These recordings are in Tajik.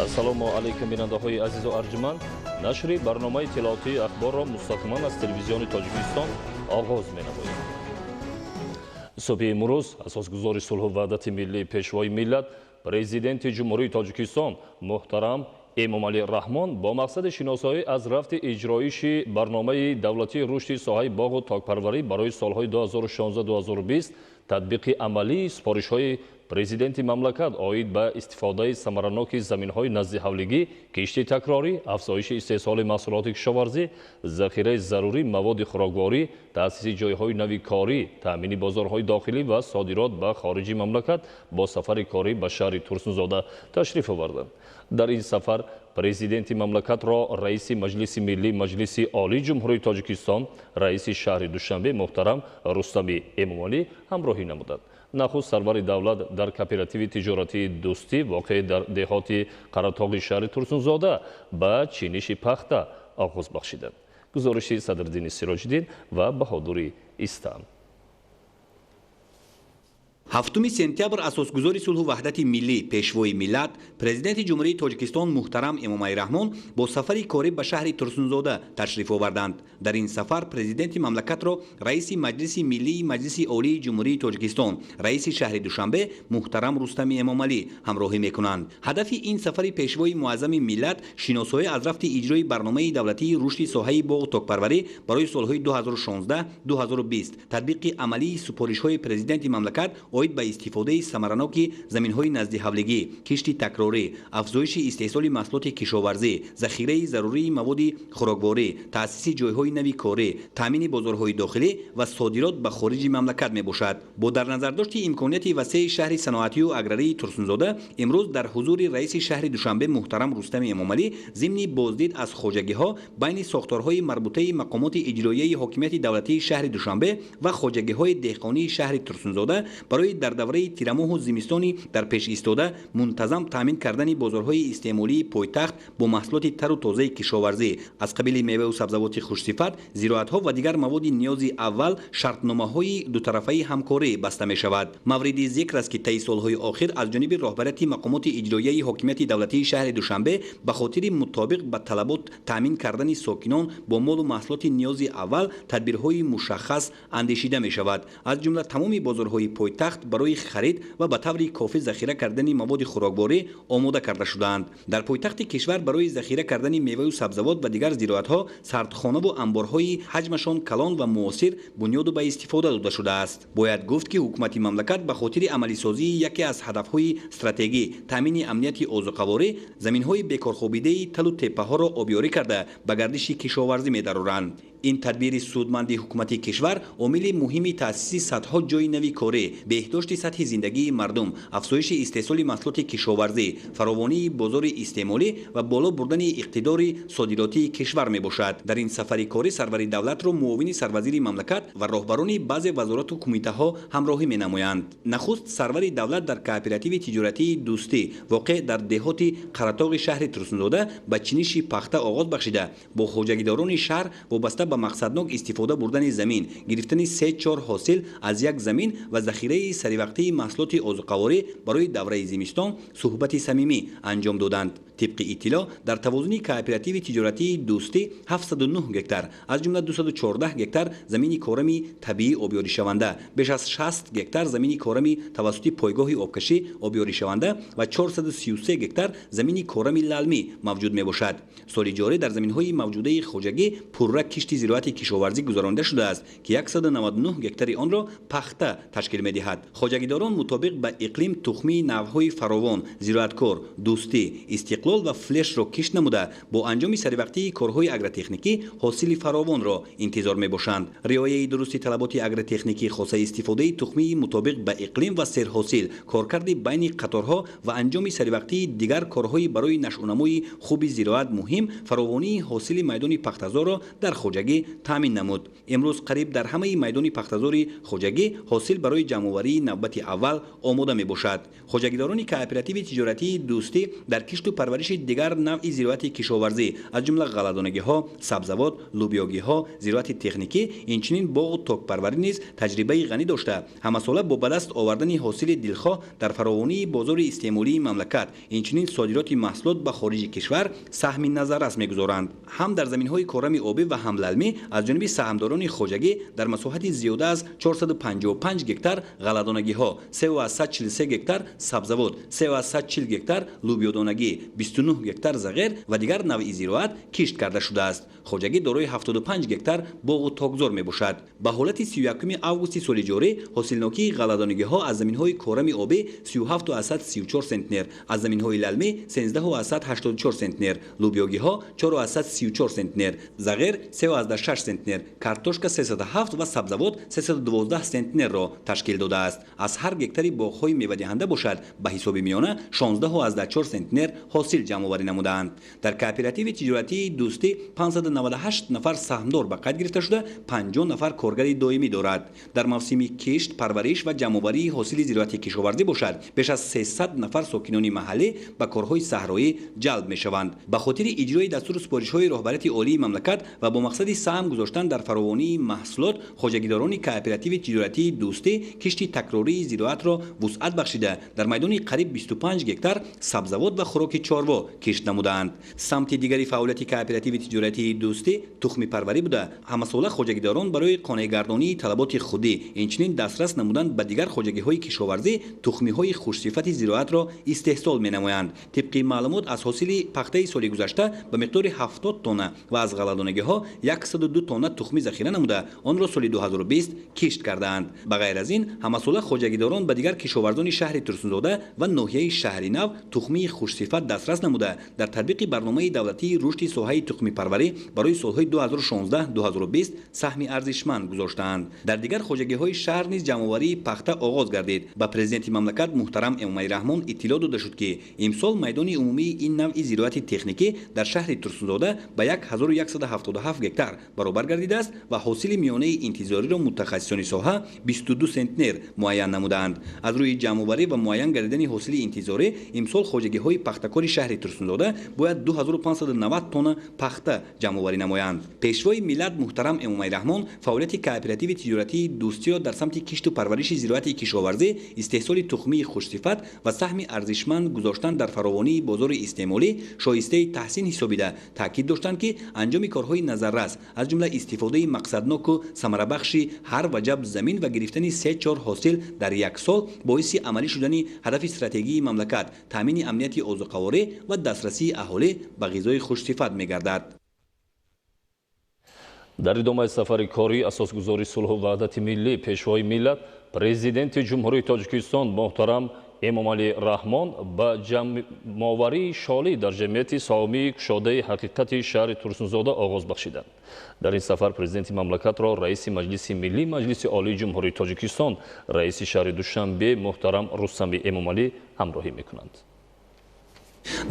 ассалому алайкум бинандаҳои азизу арҷуманд. Нашри барномаи тиловатии ахборро мустақиман аз телевизиони Тоҷикистон оғоз менамоем. Субҳи имрӯз асосгузори сулҳу ваҳдати миллии пешвои миллат президенти ҷумҳурии Тоҷикистон муҳтарам Эмомалӣ Раҳмон бо мақсади шиносоӣ аз рафти иҷроиши барномаи давлатии рушди соҳаи боғу токпарварӣ барои солҳои 2016-2020 татбиқи амалии супоришҳои президенти мамлакат оид ба истифодаи самараноки заминҳои назди ҳавлигӣ, кишти такрорӣ, афзоиши истеҳсоли маҳсулоти кишоварзӣ, захираи зарурӣ, маводи хӯрокворӣ, таъсиси ҷойҳои нави корӣ, таъмини бозорҳои дохилӣ ва содирот ба хориҷи мамлакат бо сафари корӣ ба шаҳри Турсунзода ташриф оварданд. Дар ин сафар президенти мамлакатро раиси Маҷлиси Миллӣ Маҷлиси Олии Ҷумҳурии Тоҷикистон, раиси шаҳри Душанбе муҳтарам Рустамӣ Эмомалӣ ҳамроҳӣ намуданд. Нахуст сарвари давлат дар кооперативи тиҷоратии Дӯстӣ воқеъ дар деҳоти Қаратоғи шаҳри Турсунзода ба чиниши пахта оғоз бахшиданд. Гузориши Садриддини Сироҷиддин ва Баҳодури Истан. 7 сентябр асосгузори сулҳу ваҳдати миллӣ пешвои миллат президенти ҷумҳурии Тоҷикистон муҳтарам Эмомалӣ Раҳмон бо сафари корӣ ба шаҳри Турсунзода ташриф оварданд. Дар ин сафар президенти мамлакатро раиси Маҷлиси Миллии Маҷлиси Олии Ҷумҳурии Тоҷикистон, раиси шаҳри Душанбе муҳтарам Рустамӣ Эмомалӣ ҳамроҳӣ мекунанд. Ҳадафи ин сафари пешвои муаззами миллат шиносоӣ аз рафти иҷрои барномаи давлатии рушди соҳаи боғу токпарварӣ барои солҳои 2016-2020 татбиқи амалии супоришҳои президенти мамлакат оид ба истифодаи самараноки заминҳои назди ҳавлигӣ, кишти такрорӣ, афзоиши истеҳсоли маҳсулоти кишоварзӣ, захираи зарурии маводи хӯрокворӣ, таъсиси ҷойҳои нави корӣ, таъмини бозорҳои дохилӣ ва содирот ба хориҷи мамлакат мебошад. Бо дар назардошти имконияти васеъи шаҳри саноатию аграрии Турсунзода имрӯз дар ҳузури раиси шаҳри Душанбе муҳтарам Рустамӣ Эмомалӣ зимни боздид аз хоҷагиҳо байни сохторҳои марбутаи мақомоти иҷроияи ҳокимияти давлатии шаҳри Душанбе ва хоҷагиҳои деҳқонии шаҳри Турсунзода барои дар давраи тирамоҳу зимистони дар пеш истода мунтазам таъмин кардани бозорҳои истеъмолии пойтахт бо маҳсулоти тару тозаи кишоварзӣ аз қабили меваву сабзавоти хушсифат, зироатҳо ва дигар маводи ниёзи аввал шартномаҳои дутарафаи ҳамкорӣ баста мешавад. Мавриди зикр аст ки таи солҳои охир аз ҷониби роҳбарияти мақомоти иҷроияи ҳокимияти давлатии шаҳри Душанбе ба хотири мутобиқ ба талабот таъмин кардани сокинон бо молу маҳсулоти ниёзи аввал тадбирҳои мушаххас андешида мешавад. Аз ҷумла тамоми бозорҳои пойтахт барои харид ва ба таври кофӣ захира кардани маводи хӯрокворӣ омода карда шудаанд. Дар пойтахти кишвар барои захира кардани меваю сабзавот ва дигар зироатҳо сардхонаву амборҳои ҳаҷмашон калон ва муосир бунёду ба истифода дода шудааст. Бояд гуфт ки ҳукумати мамлакат ба хотири амалисозии яке аз ҳадафҳои стратегӣ таъмини амнияти озуқаворӣ заминҳои бекорхобидаи талу теппаҳоро обёрӣ карда ба гардиши кишоварзӣ медароранд. ин тадбири судманди ҳукумати кишвар омили муҳими таъсиси садҳо ҷойи нави корӣ, беҳдошти сатҳи зиндагии мардум, афзоиши истеҳсоли маҳсулоти кишоварзӣ, фаровонии бозори истеъмолӣ ва боло бурдани иқтидори содиротии кишвар мебошад. дар ин сафари корӣ сарвари давлатро муовини сарвазири мамлакат ва роҳбарони баъзе вазорату кумитаҳо ҳамроҳӣ менамоянд. нахуст сарвари давлат дар кооперативи тиҷоратии Дӯстӣ воқеъ дар деҳоти Қаратоғи шаҳри Турсунзода ба чиниши пахта оғоз бахшида бо хоҷагидорони шаҳр вобаста ба мақсаднок истифода бурдани замин, гирифтани 3-4 ҳосил аз як замин ва захираи саривақтии маҳсулоти озуқаворӣ барои давраи зимистон суҳбати самимӣ анҷом доданд. тибқи иттилоъ дар тавозуни кооперативи тиҷоратии Дӯстӣ 709 гектар, аз ҷумла 214 гектар замини корами табиӣ обёришаванда, беш аз 60 гектар замини корами тавассути пойгоҳи обкашӣ обёришаванда ва 433 гектар замини корами лалмӣ мавҷуд мебошад. соли ҷорӣ дар заминҳои мавҷудаи хоҷагӣ пурра кишти зироати кишоварзӣ гузаронида шудааст ки 199 гектари онро пахта ташкил медиҳад. хоҷагидорон мутобиқ ба иқлим тухмии навъҳои фаровон, зироаткор, дӯстӣ, истиқлол ва флешро кишт намуда бо анҷоми саривақтии корҳои агротехникӣ ҳосили фаровонро интизор мебошанд. риояи дурусти талаботи агротехникӣ хоса истифодаи тухмии мутобиқ ба иқлим ва серҳосил, коркарди байни қаторҳо ва анҷоми саривақтии дигар корҳои барои нашъунамои хуби зироат муҳим фаровонии ҳосили майдони пахтазорро дар хоҷагӣ таъмин намуд. имрӯз қариб дар ҳамаи майдони пахтазори хоҷагӣ ҳосил барои ҷамъоварии навбати аввал омода мебошад. хоҷагидорони кооперативи тиҷоратии Дӯстӣ дар кишту парвариши پرورش دیگر نوع زراعت کشاورزی از جمله غله‌دانگی‌ها، سبزوات، لوبیاگی‌ها، زراعت تکنیکی، اینچنین باغ و تاک پروری نیز تجربه غنی داشته همساله با به دست آوردن حاصل دلخواه در فراوانی بازار استعمالی مملکت اینچنین صادرات محصولات به خارج کشور سهم نظر است می‌گذارند. هم در زمین‌های کارم آبی و هم للمی از جانب سهامداران خواجگی در مساحت زیاده از 455 هکتار غله‌دانگی‌ها، 343 هکتار سبزوات، 340 هکتار لوبیادانگی، 29 هکتار زغیر و دیگر نوع زراعت کشت کرده شده است. خواجگی دارای 75 هکتار باغ و تاکزار میباشد. به حالت 31 آگوست سال جاری حاصلناکی غله‌دانگی‌ها از زمین‌های کارم آبی 37.34 سنتنر، از زمین‌های للمی 13.84 سنتنر، لوبیاگی‌ها 4.34 سنتنر، زغیر 3.6 سنتنر، کارتوشکا 307 و سبزوات 312 سنتنر را تشکیل داده است. از هر گکتاری باغ‌های میوه‌دهنده باشد به حساب میانه 16.4 سنتنر حاصل جمع‌آوری نمودند. در کооپراتیو تجارتی دوستی 598 نفر سهامدار به قید گرفته شده 50 نفر کارگر دائمی دارد. در موسم کشت، پرورش و جمع‌آوری حاصل زراعتی کشاورزی باشد بیش از 300 نفر ساکنان محلی به کارهای صحرایی جلب می‌شوند. به خاطر اجرای دستور سپارش‌های رهبریت عالی مملکت و با مقصد سهم گذاشتن در فراوانی محصولات خواجگیداران کооپراتیو تجارتی دوستی کشت تکراری زراعت را وسعت بخشیده در میدان قریب 25 هکتار سبزوات و خوراک چاروا کشت نمودند. سمت دیگری فعالیت کооپراتیو تجارتی دوستی تخم پروری بوده همساله خواجگیداران برای قانع‌گردانی طلبات خودی اینچنین دسترس نمودند به دیگر خواجگی‌های کشاورزی تخم‌های خوش‌صفت زراعت را استحصال می‌نمایند. طبق معلومات از حاصل پخته سال گذشته به مقدار 70 تن و از غله‌دانگی‌ها 102 تن تخم ذخیره نموده آن را سال 2020 کشت کردند. به غیر از این همساله خواجگیداران به دیگر کشاورزان شهر ترسونزاده و ناحیه شهری نو تخم خوش‌صفت دسترس نموده در تطبیق برنامه دولتی رشد ساحه تخم پروری برای سال‌های 2016-2020 سهم ارزشمند گذاشتند. در دیگر خواجگی‌های شهر نیز جمع‌آوری پخته آغاز گردید. به پرزیدنت مملکت محترم امامعلی رحمان اطلاع داده شد که امسال میدان عمومی این نوع زراعت تکنیکی در شهر ترسونزاده به 1177 هکتار برابر گردیده است و حاصل میانه انتظاری را متخصصان ساحه 22 سنتنر معین نمودند. از روی جمع‌آوری و معین گردیدن حاصل انتظاری امسال خواجگی‌های پخته‌کار شهر ترسونزاده باید 2590 تن پخته جمع‌آوری نمایند. پیشوای ملت محترم امامعلی رحمان فعالیت کооپراتیو تجارتی دوستی را در سمت کشت و پرورش زراعت کشاورزی استحصال تخمی خوش‌صفت و سهم ارزشمند گذاشتن در فراوانی بازار استعمالی شایسته تحسین حسابیده تاکید داشتند که انجام کارهای نظررس از جمله استفاده مقصدناک و ثمره بخش هر وجب زمین و گرفتن 3-4 حاصل در یک سال باعث عملی شدن هدف استراتژی مملکت تامین امنیت غذاخواری و دسترسی اهالی به غذای خوش‌صفت می‌گردد. در ادامه سفر کاری اساسگذاری صلح و وحدت ملی پیشوای ملت پرزیدنت جمهوری تاجیکستان محترم امامعلی رحمان با جمع‌آوری شالی در جمعیت سهامی کشاده حقیقت شهر ترسونزاده آغاز بخشیدند. در این سفر پرزیدنت مملکت را رئیس مجلس ملی مجلس عالی جمهوری تاجیکستان رئیس شهر دوشنبه محترم رستم امامعلی همراهی می‌کنند.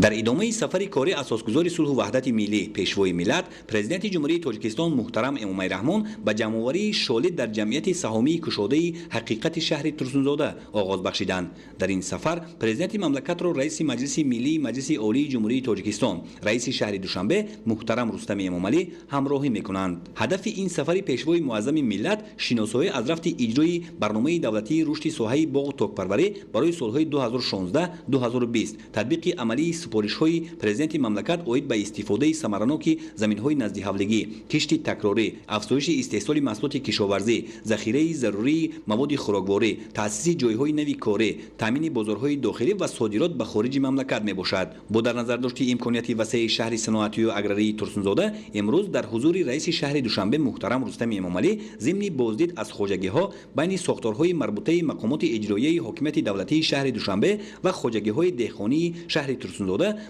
در ادامه سفر کاری اساسگذار صلح و وحدت ملی پیشوای ملت پرزیدنت جمهوری تاجیکستان محترم امامعلی رحمان به جمع‌آوری شالی در جمعیت سهامی کشاده حقیقت شهر ترسونزاده آغاز بخشیدند. در این سفر پرزیدنت مملکت را رئیس مجلس ملی مجلس عالی جمهوری تاجیکستان رئیس شهر دوشنبه محترم رستم امامعلی همراهی می‌کنند. هدف این سفر پیشوای معظم ملت شناسایی از رفت اجرای برنامه دولتی رشد ساحه باغ و تاک پروری برای سال‌های 2016-2020 تطبیق عملی سپارش‌های پرزیدنت مملکت اوید به استفاده ثمرناک زمین‌های نزدیک‌حوالگی، کشت تکراری، افزایش استحصال محصولات کشاورزی، ذخیره ضروری مواد خوراکواری، تأسیس جای‌های نوی کاری، تامین بازارهای داخلی و صادرات به خارج مملکت میباشد. با در نظر داشت امکانات وسیع شهر صنعتی و اگراری ترسونزاده امروز در حضور رئیس شهر دوشنبه محترم رستم امامعلی ضمن بازدید از خواجگی‌ها بین ساختارهای مربوطه مقامات اجرایی حاکمیت دولتی شهر دوشنبه و خواجگی‌های دهقانی شهر ترسونزاده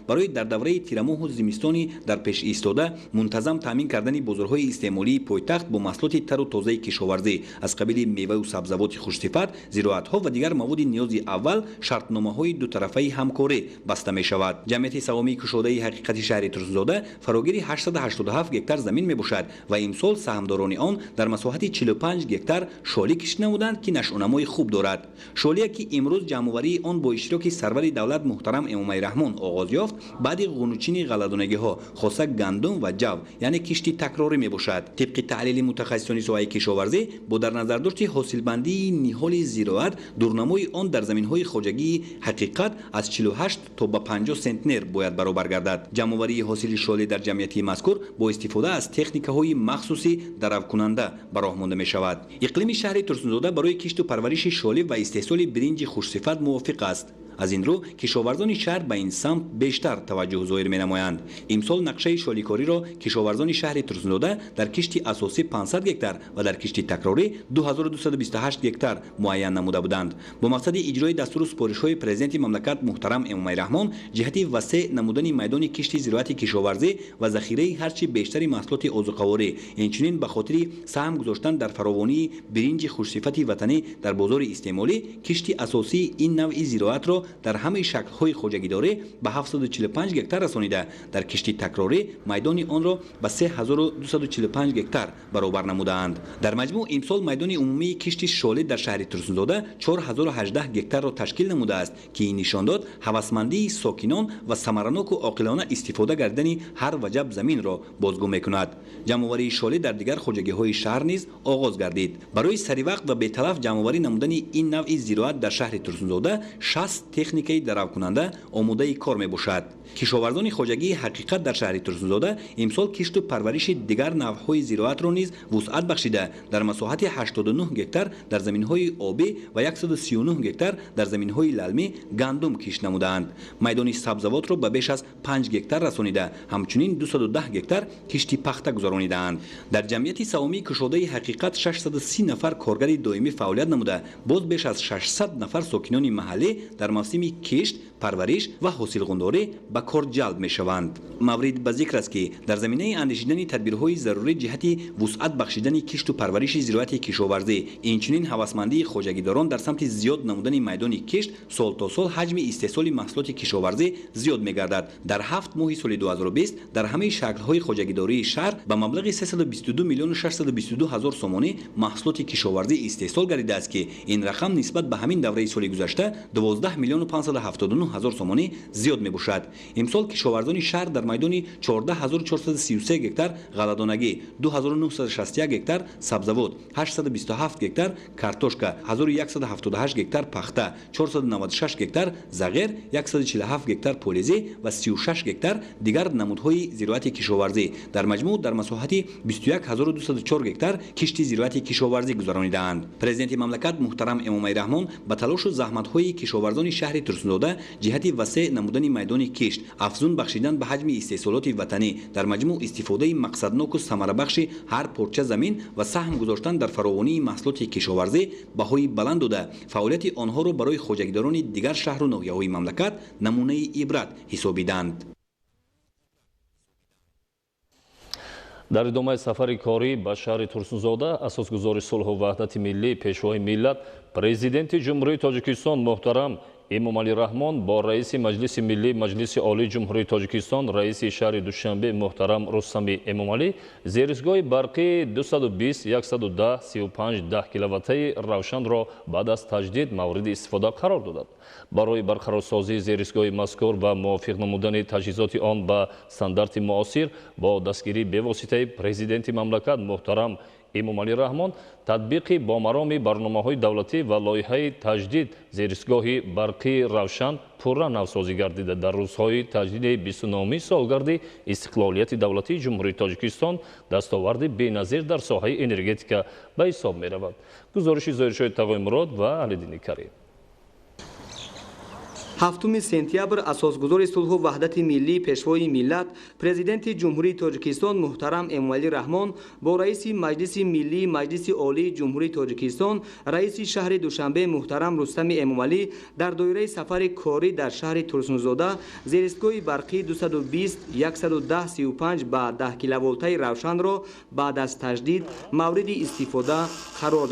برای در دوره تیرماه و زمستانی در پیش ایستاده منتظم تامین کردن بازارهای استعمالی پایتخت با محصولات تر و تازه کشاورزی از قبیل میوه و سبزوات خوش‌صفت، زراعت‌ها و دیگر مواد نیاز اول شرطنامه‌های دو طرفه همکاری بسته می‌شود. جمعیت سهامی کشاده حقیقت شهر ترسونزاده فراگیر 887 هکتار زمین میباشد و امسال سهامداران آن در مساحت 45 هکتار شالی کشته نمودند که نشأه‌نمای خوب دارد. شالی که امروز جمع‌آوری آن با اشتراک سرور دولت محترم امامعلی رحمان امایرحمان آغاز یافت بعد قنوچین غله‌دانگی‌ها خاصه گندم و جو یعنی کشتی تکراری میباشد. طبق تحلیل متخصصان سوای کشاورزی با در نظر داشت حاصلبندی نهال زراعت دورنمای آن در زمین‌های خواجگی حقیقت از 48 تا به 50 سنتنر باید برابر گردد. جمع‌آوری حاصل شاله در جمعیت مذکور با استفاده از تکنیک‌های مخصوصی درآورکننده به راه مانده می‌شود. اقلیم شهر ترسونزاده برای کشت و پرورش شاله و استحصال برنج خوش‌صفت موافق است. از این رو کشاورزان شهر به این سمت بیشتر توجه ظاهر می‌نمایند. امسال نقشه شالیکاری را کشاورزان شهر ترسونزاده در کشتی اساسی 500 هکتار و در کشتی تکراری 2228 هکتار معین نموده بودند. با مقصد اجرای دستور و سپارش‌های پرزیدنت مملکت محترم امام‌الرحمن جهت وسیع نمودن میدان کشتی زراعتی کشاورزی و ذخیره هرچی بیشتری محصولات عضوخواری، اینچنین به خاطر سهم گذاشتن در فراوانی برنج خوش‌صفت وطنی در بازار استعمالی، کشتی اساسی این نوع زراعت را در همه شکل‌های خواجگی‌داری به 745 هکتار رسانیده، در کشتی تکراری میدان آن را به 3245 هکتار برابر نمودند. در مجموع امسال میدان عمومی کشتی شاله در شهر ترسونزاده 4018 هکتار را تشکیل نموده است که این نشان داد هوسمندی ساکنان و ثمرناک و عاقلانه استفاده کردن هر وجب زمین را بازگو می‌کند. جمع‌آوری شاله در دیگر خواجگی‌های شهر نیز آغاز گردید. برای سری وقت و بی‌تلف جمع‌آوری نمودن این نوع زراعت در شهر ترسونزاده 60 تکنیکی درآورکننده آماده کار میباشد. کشاورزان خواجگی حقیقت در شهر ترسونزاده امسال کشت و پرورش دیگر نوع‌های زراعت را نیز وسعت بخشیده در مساحت 89 هکتار در زمین‌های آبی و 139 هکتار در زمین‌های للمی گندم کشت نمودند. میدان سبزوات را به بیش از 5 هکتار رسانیده، همچنین 210 هکتار کشتی پخته گذرانیدند. در جمعیت سهامی کشاده حقیقت 630 نفر کارگر دائمی فعالیت نموده، باز بیش از 600 نفر ساکنان محلی در موسم کشت، پرورش و حاصلخونداری به کار جلب می شوند. مورد به ذکر است که در زمینه اندیشیدن تدبیرهای ضروری جهت وسعت بخشیدن کشت و پرورش زراعت کشاورزی، اینچنین هوسمندی خواجگیداران در سمت زیاد نمودن میدان کشت، سال تا سال حجم استحصال محصولات کشاورزی زیاد می گردد. در 7 ماه سال 2020 در همه شکل‌های خواجگیداری شهر به مبلغ 322 میلیون و 622 هزار سومانی محصولات کشاورزی استحصال گردیده است که این رقم نسبت به همین دوره سال گذشته 12 میلیون و 579 هزار سومانی زیاد می باشد. امسال کشاورزان شهر در میدان 14433 هکتار غله‌دانگی، 2961 هکتار سبزوات، 827 هکتار کارتوشکا، 1178 هکتار پخته، 496 هکتار زغیر، 147 هکتار پولیزی و 36 هکتار دیگر نمودهای زراعت کشاورزی در مجموع در مساحت 21204 هکتار کشتی زراعت کشاورزی گذرانیدند. پرزیدنت مملکت محترم امام‌الرحمن با تلاش و زحمت‌های کشاورزان شهر ترسونزاده جهت وسیع نمودن میدان کشت، افزون بخشیدن به حجم استحصالات وطنی، در مجموع استفاده مقصدناک و ثمره بخش هر پارچه زمین و سهم گذاشتن در فراوانی محصولات کشاورزی بهای بلند داده، فعالیت آنها را برای خواجگیداران دیگر شهر و ناحیه‌های مملکت نمونه عبرت حسابیدند. در ادامه سفر کاری به شهر ترسونزاده اساسگزار صلح و وحدت ملی پیشوای ملت پرزیدنت جمهوری تاجیکستان محترم امام‌الرحمن با رئیس مجلس ملی مجلس عالی جمهوری تاجیکستان رئیس شهر دوشنبه محترم رستمی امامعلی زیرسگاه برقی 220 110 35 10 کیلوواتی روشن را بعد از تجدید مورد استفاده قرار دادند. برای برقرارسازی زیرسگاه مذکور و موافق نمودن تجهیزات آن به ستاندارد معاصر با دستگیری به واسطه پرزیدنت مملکت محترم امام‌الرحمن تطبیق با مرامی برنامه‌های دولتی و لایحه تجدید زیرسگاه برقی روشن پورا نوسازی گردیده در روزهای تجدید 29 سالگرد استقلالیت دولتی جمهوری تاجیکستان دستاورد بی‌نظیر در ساحه انرژتیکا به حساب می‌رود. گزارش ظاهرشاه تقوی مراد و علیدین کریم. 7 سپتامبر اساسگزار صلح و وحدت ملی پیشوای ملت پرزیدنت جمهوری تاجیکستان محترم امام‌الرحمن با رئیس مجلس ملی مجلس عالی جمهوری تاجیکستان رئیس شهر دوشنبه محترم رستم امامعلی در دایره سفر کاری در شهر ترسونزاده زیرسگاه برقی 220 110 35 با 10 کیلوولتی روشن را بعد از تجدید مورد استفاده قرار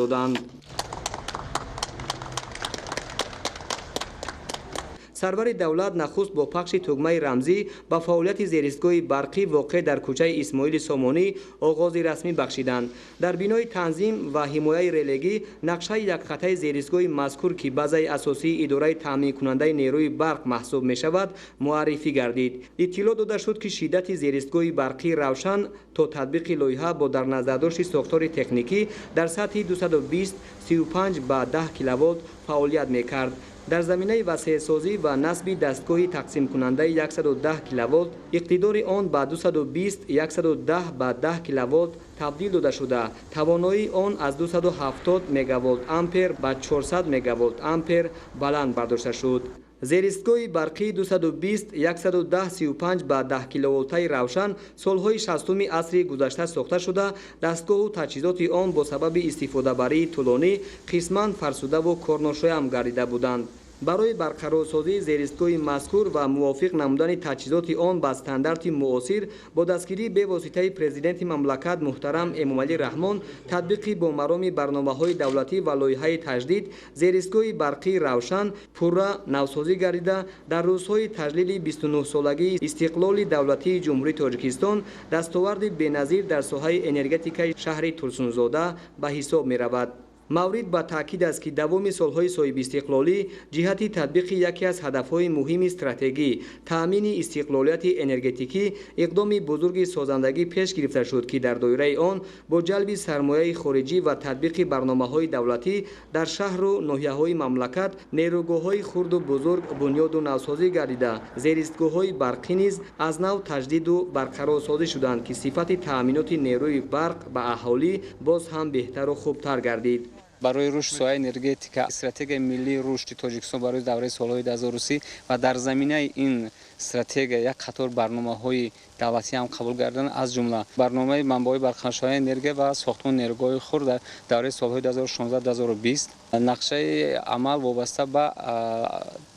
سرور دولت نخست با پخش تگمه رمزی با فعالیت زیرستگاه برقی واقع در کوچه اسماعیل سامانی آغاز رسمی بخشیدند. در بینای تنظیم و حمایت ریلگی نقشه یک خط زیرستگاه مذکور که بازه اساسی اداره تامین کننده نیروی برق محسوب می شود معرفی گردید. اطلاع داده شد که شدت زیرستگاه برقی روشن تا تطبیق لایحه با در نظر داشت ساختار تکنیکی در سطح 220 35 با 10 کیلوولت فعالیت می کرد. در زمینه وسیع سازی و نصب دستگاه تقسیم کننده 110 کیلوولت اقتدار آن با 220 110 با 10 کیلوولت تبدیل داده شده. توانایی آن از 270 مگاولت آمپر به 400 مگاولت آمپر بلند برداشته شد. زیرستگاه برقی 220 110 35 با 10 کیلوولتی روشن سالهای 60 عصر گذشته ساخته شده. دستگاه و تجهیزات آن با سبب استفاده بری طولانی قسماً فرسوده و کارناشایان گردیده بودند. برای برقرارسازی زیرستگاه مذکور و موافق نمودن تجهیزات آن به استاندارد معاصر با دستگیری به واسطه پرزیدنت مملکت محترم امامعلی رحمان تطبیق با مرام برنامه‌های دولتی و لایحه تجدید زیرستگاه برقی روشن پورا نوسازی گردیده در روزهای تجلیل 29 سالگی استقلال دولتی جمهوری تاجیکستان دستاورد بی‌نظیر در ساحه انرژتیک شهر ترسونزاده به حساب می‌رود. مورد با تاکید است که دوام سالهای صاحب استقلالی جهت تطبیق یکی از هدفهای مهم استراتژی تامین استقلالیت انرژتیکی اقدام بزرگ سازندگی پیش گرفته شد که در دایره آن با جلب سرمایه خارجی و تطبیق برنامه‌های دولتی در شهر و ناحیه‌های مملکت نیروگاه‌های خرد و بزرگ بنیاد و نوسازی گردیده زیرستگاه‌های برقی نیز از نو تجدید و برقرارسازی شدند که صفت تأمینات نیروی برق به اهالی باز هم بهتر و خوبتر گردید. برای رشد ساحه انرژتیک استراتژی ملی رشد تاجیکستان برای دوره سالهای 2030 و در زمینه این استراتژی یک قطار برنامه‌های دولتی هم قبول کردن از جمله برنامه منابع برق‌های انرژی و ساختمان نیروگاه خرد در دوره سالهای 2016-2020 نقشه عمل وابسته به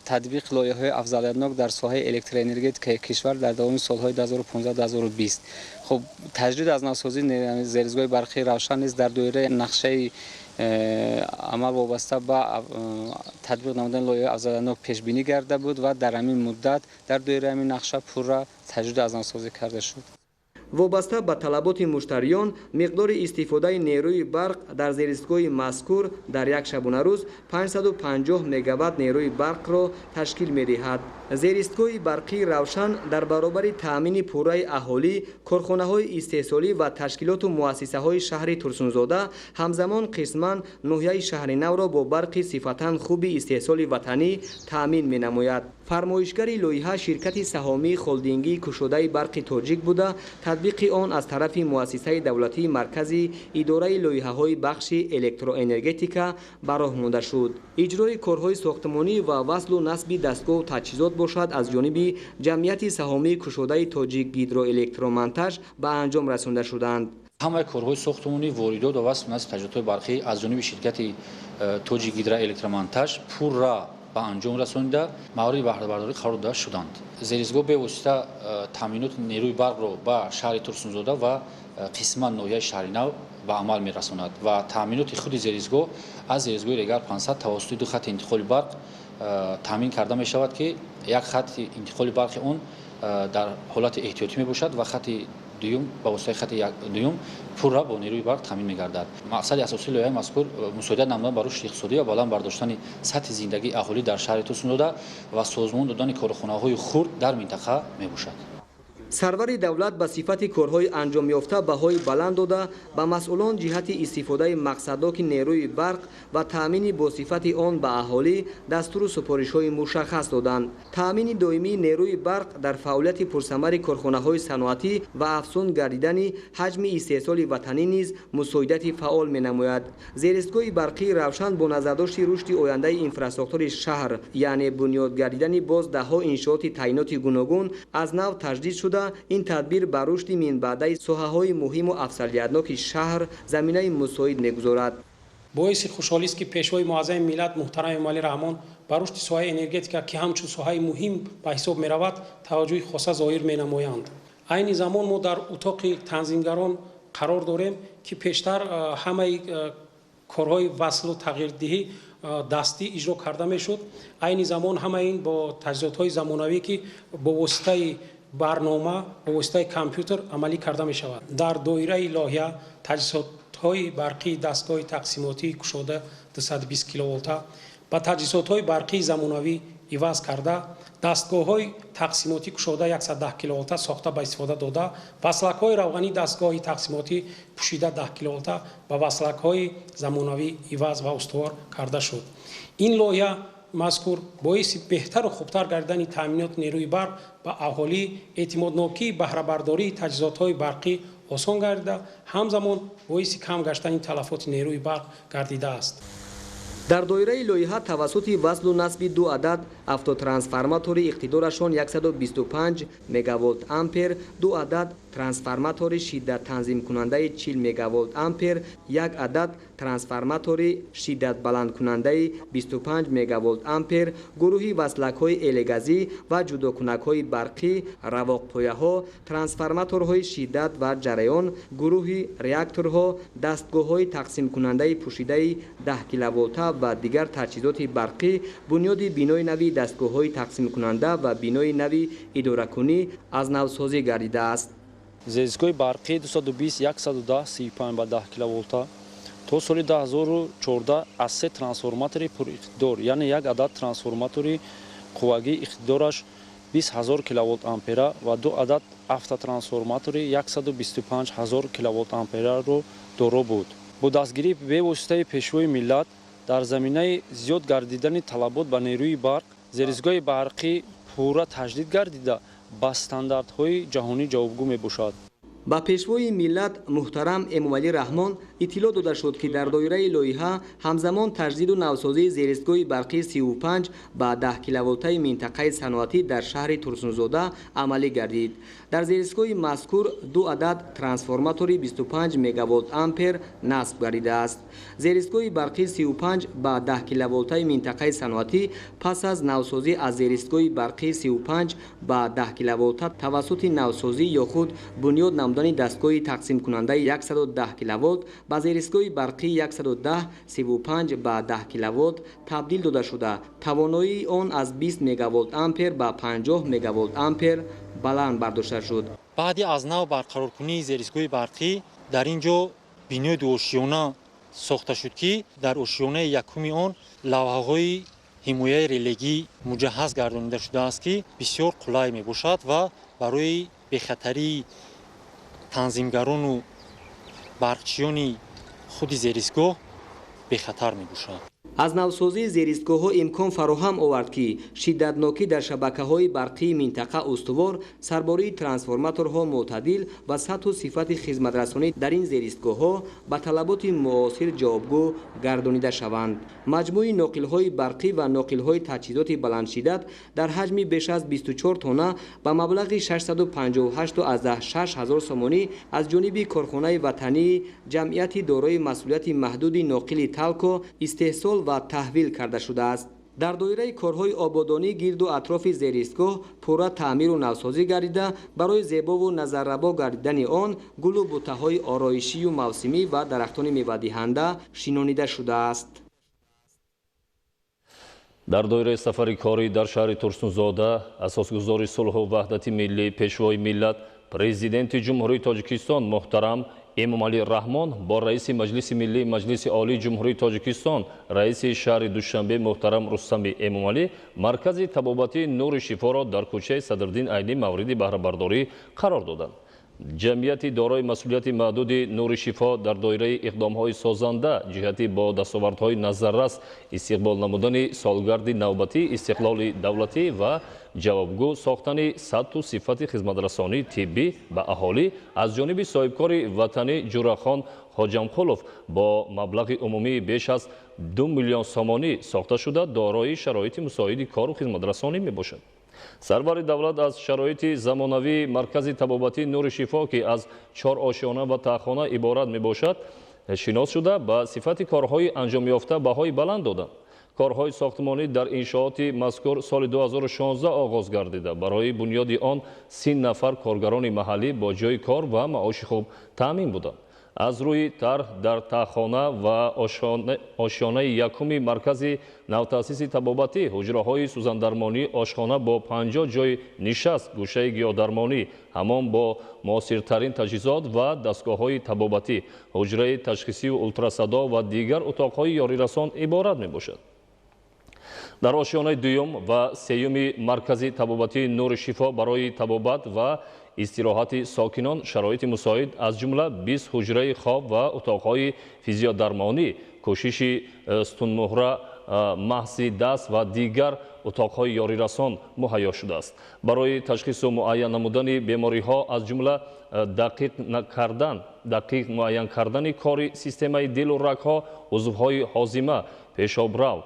تطبیق لایحه‌های افضلیت‌ناک در ساحه الکتروانرژتیک کشور در دوام سالهای 2015-2020 خب تجدید از نوسازی زیرستگاه برقی روشن نیز در دایره نقشه عمل وابسته به تطبیق نمودن لایحه افضلیت‌ناک پیش بینی کرده بود و در همین مدت در دایره همین نقشه پورا تجدید از نوسازی کرده شد. وابسته به طلبات مشتریان مقدار استفاده نیروی برق در زیرستگاه مذکور در یک شبانه روز 550 مگاوات نیروی برق را تشکیل می‌دهد. زیرستگاه برقی روشن در برابر تأمین پوره اهالی، کارخانه‌های استحصالی و تشکیلات و مؤسسه‌های شهر ترسونزاده همزمان قسماً ناحیه شهر نو را با برق صفتاً خوب استحصال وطنی تأمین می‌نماید. فرمایشگر لایحه شرکت سهامی خلدینگی کشوده برق تاجیک بوده تطبیق آن از طرف مؤسسه دولتی مرکزی اداره لایحه‌های بخش الکتروانرژتیک براه مانده شد. اجرای کارهای ساختمانی و وصل و نصب دستگاه و تجهیزات باشد از جانب جمعیت سهامی کشوده تاجیک گیدروالکترومنتاژ به انجام رسانده شدند. همه کارهای ساختمانی واردات و وصل و نصب تجهیزات برقی از جانب شرکت تاجیک گیدروالکترومنتاژ پورا به انجام رسانیده مورد بهره برداری قرار داده شدند. زیرستگاه به واسطه تامینات نیروی برق را به شهر ترسونزاده و قسما ناحیه شهر نو به عمل می‌رساند و تامینات خود زیرستگاه از زیرستگاه دیگر 500 توسط دو خط انتقال برق تامین کرده می شود که یک خط انتقال برق اون در حالت احتیاطی می باشد و خط دوم با واسطه خط دوم پورا با نیروی برق تامین می‌گردد. مقصد اساسی لایحه مذکور مساعدت نمودن بر رشد اقتصادی و بلند برداشتن سطح زندگی اهالی در شهر ترسونزاده و سازمان دادن کارخانه‌های خرد در منطقه میباشد. سرور دولت به صفت کارهای انجام یافته بهای بلند داده به مسئولان جهت استفاده مقصداک نیروی برق و تأمین با صفت آن به اهالی دستور و سپارش‌های مشخص دادند. تأمین دائمی نیروی برق در فعالیت پرثمر کارخانه‌های صنعتی و افزون گردیدن حجم استحصال وطنی نیز مساعدت فعال می‌نماید. زیرستگاه برقی روشن با نظرداشت رشد آینده انفراستراکچور شهر یعنی بنیاد گردیدن باز ده‌ها انشاءات تعیینات گوناگون از نو تجدید شده این تدبیر بر رشد من بعده ساحه‌های مهم و افضلیت‌ناک شهر زمینه مساعد می‌گذارد. باعث خوشحالی است که پیشوای معظم ملت محترم امامعلی رحمان بر رشد ساحه انرژتیک که همچون ساحه مهم به حساب می‌رود توجه خاص ظاهر می‌نمایند. عین زمان ما در اتاق تنظیمگران قرار داریم که پیشتر همه کارهای وصل و تغییردهی дастӣ иҷро карда мешуд. айни замон ҳама ин бо таҷҳизотҳои замонавӣ ки бо воситаи барнома бо воситаи компютер амалӣ карда мешавад. дар доираи лоиҳа таҷҳизотҳои барқии дастгоҳи тақсимотии кушода 220 киловолта ба таҷҳизотҳои барқии замонавӣ иваз карда дастгоҳҳои тақсимотӣ кушода 110 киловолта сохта ба истифода дода, васлакҳои равғани дастгоҳи тақсимотӣ пӯшида 10 киловолта ба васлакҳои замонавӣ иваз ва устувор карда шуд. ин лоиҳа мазкур боиси беҳтару хубтар гардидани таъминоти нерӯи барқ ба аҳолӣ эътимоднокии баҳрабардории таҷҳизотҳои барқӣ осон гардида, ҳамзамон боиси кам гаштани талафоти нерӯи барқ гардидааст. дар доираи лоиҳа тавассути васлу насби 2 адад автотрансформатори иқтидорашон 125 мегаволт ампер, 2 адад трансформатори шиддаттанзимкунандаи 40 мегаволт ампер, 1 адад трансформатори шиддатбаландкунандаи 25 мегаволт ампер, гурӯҳи васлакҳои элегазӣ ва ҷудокунакҳои барқӣ, равоқпояҳо, трансформаторҳои шиддат ва ҷараён, гурӯҳи реакторҳо, дастгоҳҳои тақсимкунандаи пӯшидаи 10 киловолта ва дигар таҷҳизоти барқӣ, бунёди бинои нави дастгоҳҳои тақсимкунанда ва бинои нави идоракунӣ аз навсозӣ гардидааст. зерисгоҳи барқӣ 220-110-35 ба 10 киловолта то соли 2014 аз 3 трансформатори пуриқтидор, яъне 1 адад трансформатори қуввагии иқтидораш 20 000 киловолт ампера ва 2 адад автотрансформатори 125 000 киловолт ампераро доро буд. бо дастгирии бевоситаи пешвои миллат дар заминаи зиёд гардидани талабот ба нерӯи барқ, зерисгоҳи барқӣ пурра таҷдид гардида ба стандартҳои ҷаҳонӣ ҷавобгӯ мебошад. ба пешвои миллат муҳтарам Эмомалӣ Раҳмон иттилоъ дода шуд, ки дар доираи лоиҳа ҳамзамон таҷдиду навсозии зеристгоҳи барқии 35 ба 10 киловолтаи минтақаи саноатӣ дар шаҳри Турсунзода амалӣ гардид. дар зеристгоҳи мазкур 2 адад трансформатори 25 мегаволт ампер насб гардидааст. зеристгоҳи барқии 35 ба 10 киловолтаи минтақаи саноатӣ пас аз навсозӣ аз зеристгоҳи барқии 35 ба 10 киловолта тавассути навсозӣ ё худ бунёд намудани дастгоҳи тақсимкунандаи 110 киловолт ба зеристгоҳи барқии 110-35 ба 10 киловолт табдил дода шуда, тавоноии он аз 20 мегаволт ампер ба 50 мегаволт ампер баланд бардошта шуд. баъди аз нав барқароркунии зеристгоҳи барқӣ дар ин ҷо бинои дуошиёна сохта шуд, ки дар ошиёнаи якуми он лавҳаҳои ҳимояи релегӣ муҷаҳҳаз гардонида шудааст, ки бисёр қулай мебошад ва барои бехатарии танзимгарону барқчиёни худи зеристгоҳ бехатар мебошад. аз навсозии зеристгоҳҳо имкон фароҳам овард, ки шиддатнокӣ дар шабакаҳои барқии минтақа устувор, сарбории трансформаторҳо мӯътадил ва сатҳу сифати хизматрасонӣ дар ин зеристгоҳҳо ба талаботи муосир ҷавобгӯ гардонида шаванд. маҷмӯи ноқилҳои барқӣ ва ноқилҳои таҷҳизоти баландшиддат дар ҳаҷми беш аз 24 тонна ба маблағи 658,6 ҳазор сомонӣ аз ҷониби Корхонаи ватании ҷамъияти дорои масъулияти маҳдуди ноқили Талко истеҳсол ва таҳвил карда шудааст. дар доираи корҳои ободонӣ гирду атрофи зеристгоҳ пурра таъмиру навсозӣ гардида, барои зебову назаррабо гардидани он гулу буттаҳои ороишию мавсимӣ ва дарахтони мевадиҳанда шинонида шудааст. дар доираи сафари корӣ дар шаҳри Турсунзода асосгузори сулҳу ваҳдати миллӣ пешвои миллат президенти ҷумҳурии Тоҷикистон муҳтарам Эмомалӣ Раҳмон бо раиси Маҷлиси миллии Маҷлиси олии ҷумҳурии Тоҷикистон, раиси шаҳри Душанбе муҳтарам Рустами Эмомалӣ маркази табобатии Нури Шифоро дар кӯчаи Садриддин Айнӣ мавриди баҳрабардорӣ қарор доданд. ҷамъияти дорои масъулияти маҳдуди Нури Шифо дар доираи иқдомҳои созанда ҷиҳати бо дастовардҳои назаррас истиқбол намудани солгарди навбатии истиқлоли давлатӣ ва ҷавобгӯ сохтани сатҳу сифати хизматрасонии тиббӣ ба аҳолӣ аз ҷониби соҳибкори ватанӣ Ҷурахон Хоҷамқулов бо маблағи умумии беш аз 2 миллион сомонӣ сохта шуда дорои шароити мусоиди кору хизматрасонӣ мебошад. сарвари давлат аз шароити замонавии маркази табобатии Нури Шифо, ки аз 4 ошиёна ва таххона иборат мебошад, шинос шуда ба сифати корҳои анҷомёфта баҳои баланд доданд. корҳои сохтмонӣ дар иншооти мазкур соли 2016 оғоз гардида барои бунёди он 30 нафар коргарони маҳаллӣ бо ҷойи кор ва маоши хуб таъмин буданд. аз рӯи тарҳ дар таҳхона ва ошёнаи якуми маркази навтаъсиси табобатӣ ҳуҷраҳои сӯзандармонӣ ошхона бо 50 ҷойи нишаст, гӯшаи гиёҳдармонӣ ҳамон бо муосиртарин таҷҳизот ва дастгоҳҳои табобатӣ, ҳуҷраи ташхисию ултрасадо ва дигар утоқҳои ёрирасон иборат мебошад. дар ошёнаи дуюм ва сеюми маркази табобатии нури шифо барои табобат ва истироҳати сокинон шароити мусоид аз ҷумла 20 ҳуҷраи хоб ва утоқҳои физиодармонӣ, кӯшиши стунмуҳра, маҳси даст ва дигар утоқҳои ёрирасон муҳайё шудааст. барои ташхису муайян намудани бемориҳо аз ҷумла дақиқ муайян кардани кори системаи дилу рагҳо, узвҳои ҳозима, пешобрав,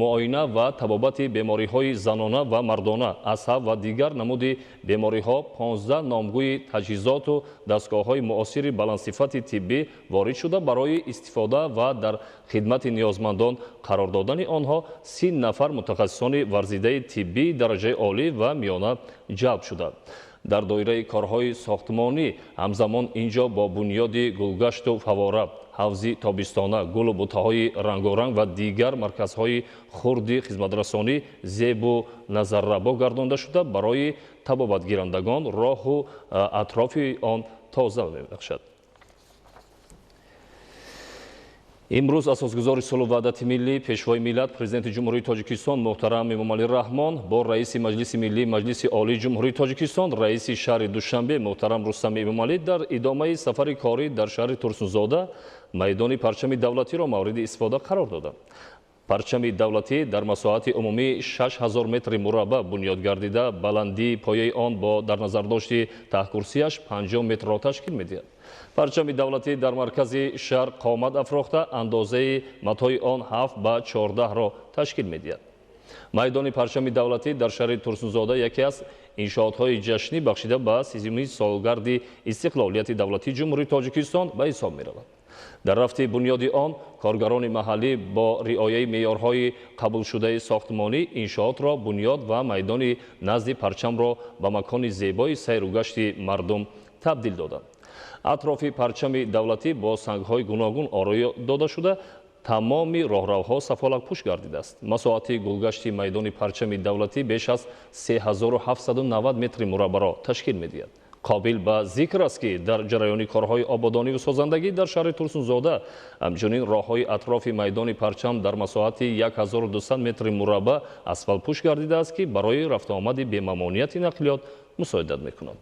муоина ва табобати бемориҳои занона ва мардона, асаб ва дигар намуди бемориҳо 15 номгӯи таҷҳизоту дастгоҳҳои муосири баландсифати тиббӣ ворид шуда барои истифода ва дар хидмати ниёзмандон қарор додани онҳо 30 нафар мутахассисони варзидаи тиббии дараҷаи олӣ ва миёна ҷалб шуданд. дар доираи корҳои сохтмонӣ ҳамзамон инҷо бо бунёди гулгашту фавора, ҳавзи тобистона, гулу бутаҳои рангоранг ва дигар марказҳои хурди хизматрасонӣ зебу назаррабо гардонда шуда барои табобатгирандагон роҳу атрофи он тоза мебахшад. имрӯз асосгузори сулҳу ваҳдати миллӣ пешвои миллат президенти ҷумҳурии тоҷикистон муҳтарам эмомалӣ раҳмон бо раиси маҷлиси миллии маҷлиси олии ҷумҳурии тоҷикистон, раиси шаҳри душанбе муҳтарам рустами эмомалӣ дар идомаи сафари корӣ дар шаҳри турсунзода майдони парчами давлатиро мавриди истифода қарор доданд. парчами давлатӣ дар масоҳати умумии 6000 метри мурабба бунёд гардида, баландии пояи он бо дар назардошти таҳкурсияш 50 метрро ташкил медиҳад. парчами давлатӣ дар маркази шаҳр қомат афрохта, андозаи матои он 7 ба 14-ро ташкил медиҳад. майдони парчами давлатӣ дар шаҳри турсунзода яке аз иншоотҳои ҷашнӣ бахшида ба 30-уми солгарди истиқлолияти давлатии ҷумҳурии тоҷикистон ба ҳисоб меравад. дар рафти бунёди он коргарони маҳаллӣ бо риояи меъёрҳои қабулшудаи сохтмонӣ иншоотро бунёд ва майдони назди парчамро ба макони зебои сайру гашти мардум табдил доданд. атрофи парчами давлатӣ бо сангҳои гуногун ороя дода шуда тамоми роҳравҳо сафолакпӯш гардидааст. масоҳати гулгашти майдони парчами давлатӣ беш аз 3790 метри мураббаро ташкил медиҳад. қобил ба зикр аст ки дар ҷараёни корҳои ободониву созандагӣ дар шаҳри турсунзода ҳамчунин роҳҳои атрофи майдони парчам дар масоҳати 1200 метри мурабба асфалтпӯш гардидааст ки барои рафтуомади бемамонияти нақлиёт мусоидат мекунад.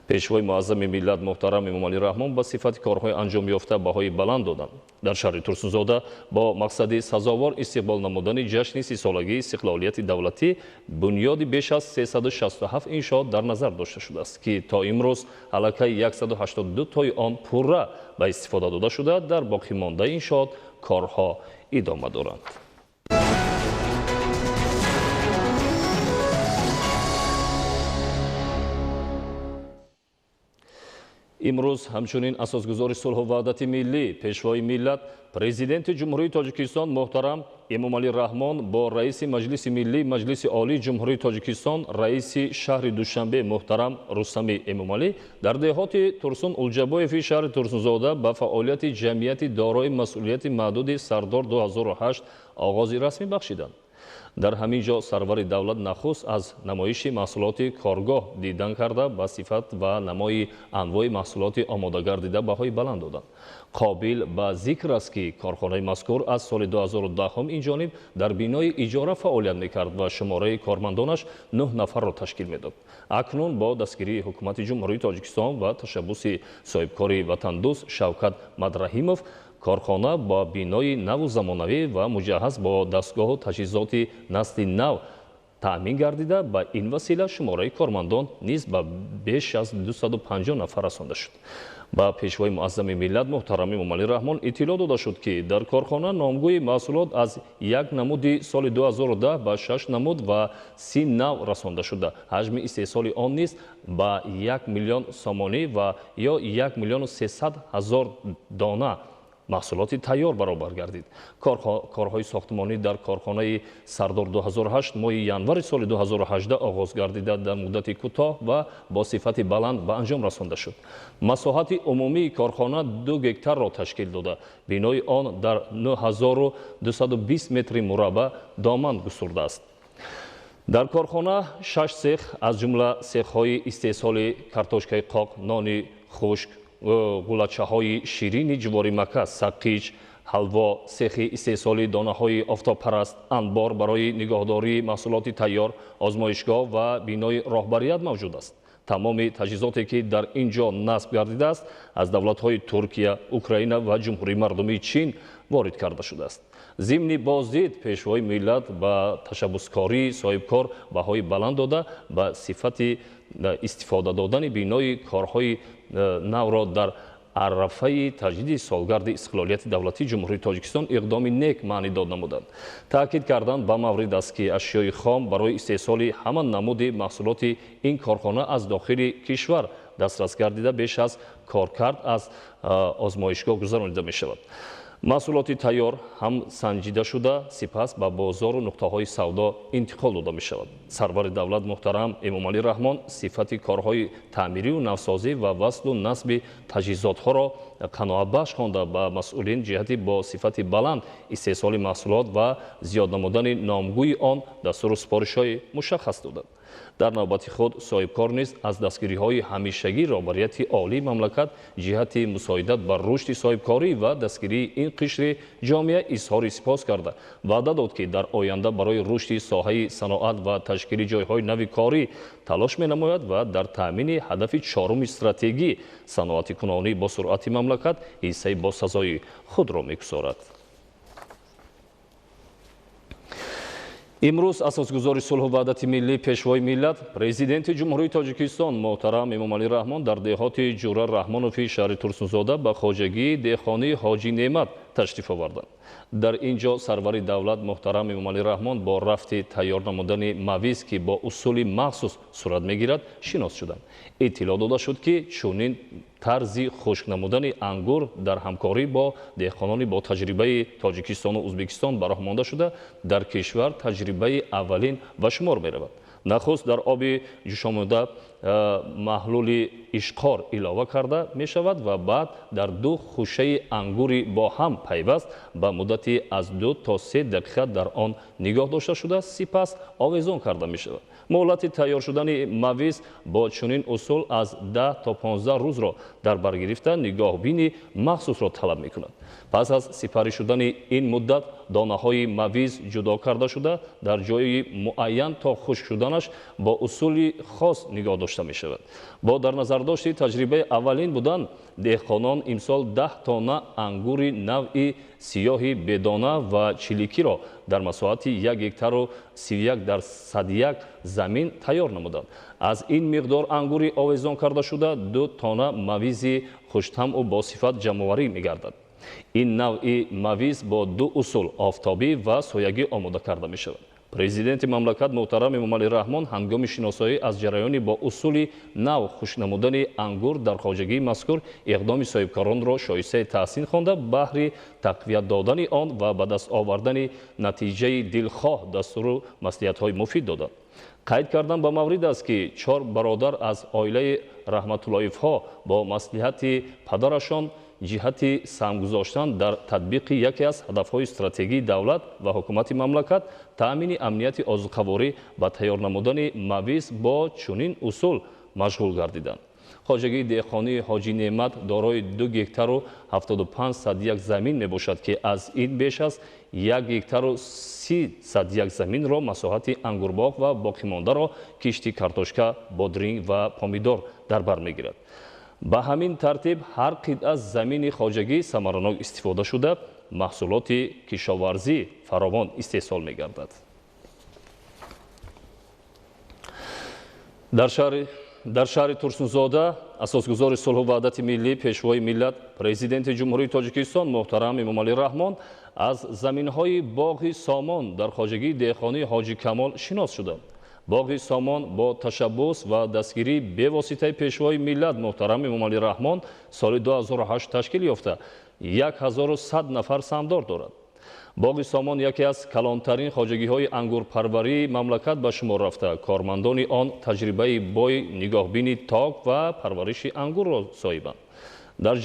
пешвои муаззами миллат муҳтарам эмомалӣ раҳмон ба сифати корҳои анҷомёфта баҳои баланд доданд. дар шаҳри турсунзода бо мақсади сазовор истиқбол намудани ҷашни 30-солагии истиқлолияти давлатӣ бунёди беш аз 367 иншоот дар назар дошта шудааст ки то имрӯз аллакай 182 тои он пурра ба истифода дода шуда дар боқимондаи иншоот корҳо идома доранд. имрӯз ҳамчунин асосгузори сулҳу ваҳдати миллӣ пешвои миллат президенти ҷумҳурии тоҷикистон муҳтарам эмомалӣ раҳмон бо раиси маҷлиси миллии маҷлиси олии ҷумҳурии тоҷикистон, раиси шаҳри душанбе муҳтарам рустами эмомалӣ дар деҳоти турсун улҷабоеви шаҳри турсунзода ба фаъолияти ҷамъияти дорои масъулияти маҳдуди сардор 2008 оғози расмӣ бахшиданд. дар ҳамин ҷо сарвари давлат нахуст аз намоиши маҳсулоти коргоҳ дидан карда ба сифат ва намои анвои маҳсулоти омода гардида баҳои баланд доданд. қобил ба зикр аст ки корхонаи мазкур аз соли 2010 инҷониб дар бинои иҷора фаъолият мекард ва шумораи кормандонаш 9 нафарро ташкил медод. акнун бо дастгирии ҳукумати ҷумҳурии тоҷикистон ва ташаббуси соҳибкори ватандӯст Шавкат Мадрахимов корхона ба бинои наву замонавӣ ва муҷаҳҳаз бо дастгоҳу таҷҳизоти насли нав таъмин гардида ба ин васила шумораи кормандон низ ба беш аз 250 нафар расонда шуд. ба пешвои муаззами миллат муҳтарам эмомалӣ раҳмон иттилоъ дода шуд ки дар корхона номгӯи маҳсулот аз 1 намуди соли 2010 ба 6 намуд ва 30 нав расонда шуда, ҳаҷми истеҳсоли он низ ба 1 миллион сомонӣ ва ё 1 миллион 300 ҳазор дона محصولات تیار برابر گردید. کارهای ساختمانی در کارخانه سردار 2008 ماه ینور سال 2018 آغاز گردیده در مدت کوتاه و با صفت بلند به انجام رسانده شد. مساحت عمومی کارخانه 2 گکتار را تشکیل داده. بینای آن در 9220 متر مربع دامن گسترده است. در کارخانه 6 سیخ از جمله سیخ‌های استحصال کارتوشکای قاق، نان خشک، گولچه‌های شیرین جواری مکه، سقیج، حلوا، سیخ استحصال دانه‌های آفتابپرست، انبار برای نگهداری محصولات تیار، آزمایشگاه و بینای راهبریت موجود است. تمام تجهیزاتی که در اینجا نصب گردیده است از دولت‌های ترکیه، اوکراین و جمهوری مردمی چین وارد کرده شده است. ضمن بازدید پیشوای ملت با تشبثکاری صاحبکار بهای بلند داده با صفت استفاده دادن بینای کارهای نو را در عرفه تجدید سالگرد استقلالیت دولتی جمهوری تاجیکستان اقدام نیک معنی داد نمودند. تاکید کردند با مورد است که اشیای خام برای استحصال همان نمود محصولات این کارخانه از داخل کشور دسترس گردیده بیش از کارکرد از آزمایشگاه گذرانیده می شود. محصولات تیار هم سنجیده شده سپس به بازار و نقطه‌های سودا انتقال داده می شود. سرور دولت محترم امامعلی رحمان صفت کارهای تعمیری و نوسازی و وصل و نصب تجهیزات‌ها را قناعت بخش خوانده به مسئولین جهتی با صفت بلند استحصال محصولات و زیاد نمودن نامگوی آن دستور سپارش‌های مشخص دادند. در نوبت خود صاحبکار نیز از دستگیری‌های همیشگی رهبریت عالی مملکت جهت مساعدت بر رشد صاحبکاری و دستگیری این قشر جامعه اظهار سپاس کرده وعده داد که در آینده برای رشد ساحه صنعت و تشکیل جایهای نو کاری تلاش می‌نماید و در تامین هدف چهارم استراتژی صنعت کنونی با سرعت مملکت حصه باسزای خود را می‌گذارد. امروز اساسگزار صلح و وحدت ملی پیشوای ملت پرزیدنت جمهوری تاجیکستان محترم امامعلی رحمان در دهات جوره رحمانوفی شهر ترسونزاده به خواجگی دهخانه حاجی نعمت تشریف آوردند. در اینجا سرور دولت محترم امامعلی رحمان با رفت تیار نمودن مویز که با اصول مخصوص صورت میگیرد شناس شدند. اطلاع داده شد که چنین طرز خشک نمودن انگور در همکاری با دهقانان با تجربه تاجیکستان و ازبکستان برآمده شده در کشور تجربه اولین و شمار می رود. نخست در آب جوش آمده محلول اشقار علاوه کرده می شود و بعد در 2 خوشه انگوری با هم پیوست به مدتی از 2 تا 3 دقیقه در آن نگاه داشته شده سپس آویزان کرده می شود. مهلت تیار شدن مویز با چنین اصول از 10 تا 15 روز را در بر گرفته نگاهبینی مخصوص را طلب می کند. پس از سپری شدن این مدت دانه های مویز جدا کرده شده در جای معین تا خشک شدنش با اصول خاص نگاه داشته می شود. با در نظر داشت تجربه اولین بودن دهقانان امسال 10 تانه انگور نوع سیاهی بدانه و چلیکی را در مساحت 1 هکتار و 31% زمین تیار نمودند. از این مقدار انگور آویزان کرده شده 2 تانه مویز خوش‌طعم و با صفت جمع‌آوری می‌گردد. این نوع مویز با 2 اصول آفتابی و سویگی آماده کرده می شود. پرزیدنت مملکت محترم امامعلی رحمان هنگام شناسایی از جریان با اصول نو خشک نمودن انگور در خواجگی مذکور اقدام صاحبکاران را شایسته تحسین خوانده بهر تقویت دادن آن و به دست آوردن نتیجه دلخواه دستور مصلحت‌های مفید دادند. قید کردن با مورد است که 4 برادر از عائله رحمت‌الله‌ها با مصلحت پدرشان جهت سهم گذاشتن در تطبیق یکی از هدف‌های استراتژی دولت و حکومت مملکت تأمین امنیت آذوقه‌واری و تیار نمودن مویز با چنین اصول مشغول گردیدند. خواجگی دهخانه حاجی نعمت دارای 2 هکتار و 75% زمین میباشد که از این بیش از 1 هکتار و 30% زمین را مساحت انگورباغ و باقی مانده را کشتی کارتوشکا، بادرینگ و پامیدور در بر میگیرد. به همین ترتیب هر قطعه از زمین خواجگی ثمرناک استفاده شده محصولات کشاورزی فراوان استحصال می‌گردد. در شهر ترسونزاده اساسگزار صلح و وحدت ملی پیشوای ملت پرزیدنت جمهوری تاجیکستان محترم امامعلی رحمان از زمین‌های باغ سامان در خواجگی دهخانه حاجی کمال شناس شدند. باغ سامان با تشبث و دستگیری به واسطه پیشوای ملت محترم امامعلی رحمان سال 2008 تشکیل یافته 1100 нафар самдор дорад. боғи Сомон яке аз калонтарин хоҷагиҳои ангурпарварии мамлакат ба шумор рафта, кормандони он таҷрибаи бой нигоҳбини ток ва парвариши ангурро соҳибанд. дар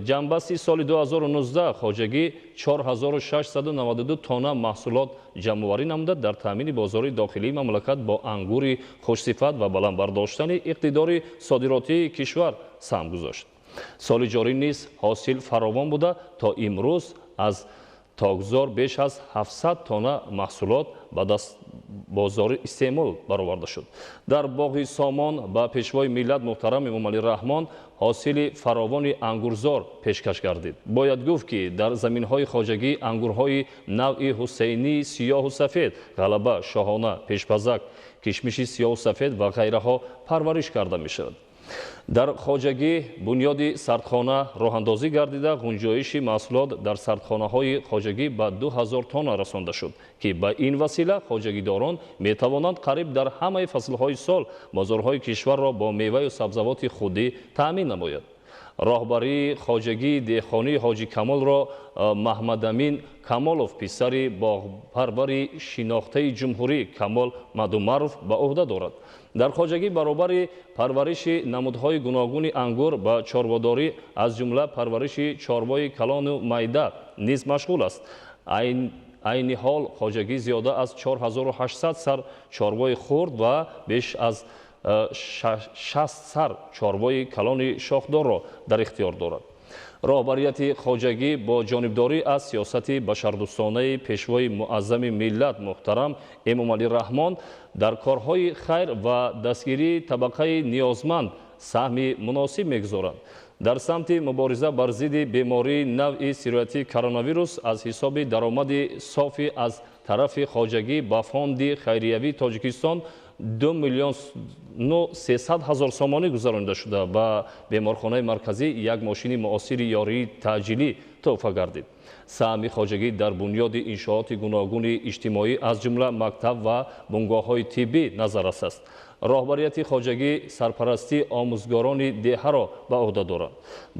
ҷанбасти соли 2019 хоҷагӣ 4692 тонна маҳсулот ҷамъоварӣ намуда дар таъмини бозори дохилии мамлакат бо ангури хушсифат ва баландбардоштани иқтидори содиротии кишвар саҳм гузошт. соли ҷорӣ низ ҳосил фаровон буда то имрӯз аз токзор беш аз 700 тонна маҳсулот ба дастбозори истеъмол бароварда шуд. дар боғи Сомон ба пешвои миллат муҳтарам Эмомалӣ Раҳмон ҳосили фаровони ангурзор пешкаш гардид. бояд гуфт ки дар заминҳои хоҷагӣ ангурҳои навъи ҳусейнии сиёҳу сафед, ғалаба, шоҳона, пешпазак, кишмиши сиёҳу сафед ва ғайраҳо парвариш карда мешавад. дар хоҷагӣ бунёди сардхона роҳандозӣ гардида ғунҷоиши маҳсулот дар сардхонаҳои хоҷагӣ ба 2000 тонна расонда шуд, ки ба ин васила хоҷагидорон метавонанд қариб дар ҳамаи фаслҳои сол бозорҳои кишварро бо меваю сабзавоти худӣ таъмин намояд. роҳбарии хоҷагии деҳқонии ҳоҷи Камолро Маҳмадамин Камолов писари боғпарвари шинохтаи ҷумҳурӣ Камол Мадумаров ба уҳда дорад. дар хоҷагӣ баробари парвариши намудҳои гуногуни ангур ба чорводорӣ аз ҷумла парвариши чорвои калону майда низ машғул аст. айни ҳол хоҷагӣ зиёда аз 4800 сар чорвои хурд ва беш аз 60 сар чорвои калони шохдорро дар ихтиёр дорад. роҳбарияти хоҷагӣ бо ҷонибдорӣ аз сиёсати башардӯстонаи пешвои муаззами миллат муҳтарам Эмомалӣ Раҳмон дар корҳои хайр ва дастгирии табақаи ниёзманд саҳми муносиб мегузоранд. дар самти мубориза бар зидди бемории навъи сироятии коронавирус аз ҳисоби даромади софи аз тарафи хоҷагӣ ба фонди хайриявии Тоҷикистон 2 миллион 300 ҳазор сомонӣ гузаронида шуда ба беморхонаи марказӣ як мошини муосири ёрии таъҷилӣ тӯҳфа гардид. саҳми хоҷагӣ дар бунёди иншооти гуногуни иҷтимоӣ аз ҷумла мактаб ва бунгоҳҳои тиббӣ назаррас аст. роҳбарияти хоҷагӣ сарпарастии омӯзгорони деҳаро ба уҳда дорад.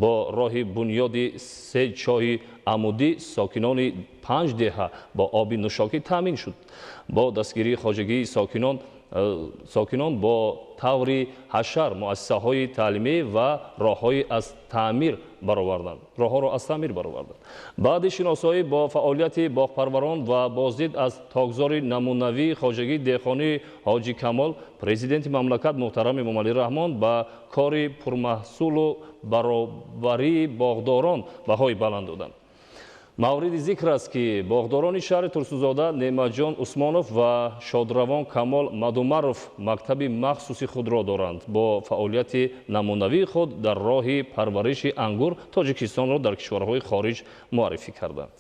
бо роҳи бунёди 3 чоҳи амудӣ сокинони 5 деҳа бо оби нӯшокӣ таъмин шуд. бо дастгирии хоҷагии сокинон бо таври ҳашар муассисаҳои таълимӣ ва роҳҳоро аз таъмир бароварданд. баъди шиносоӣ бо фаъолияти боғпарварон ва боздид аз токзори намунавии хоҷагии деҳқонии ҳоҷи Камол, президенти мамлакат муҳтарам Эмомалӣ Раҳмон ба кори пурмаҳсулу баробарии боғдорон баҳои баланд доданд. мавриди зикр аст ки боғдорони шаҳри Турсунзода Неъматҷон Усмонов ва шодравон Камол Мадумаров мактаби махсуси худро доранд. бо фаъолияти намунавии худ дар роҳи парвариши ангур Тоҷикистонро дар кишварҳои хориҷ муаррифӣ карданд.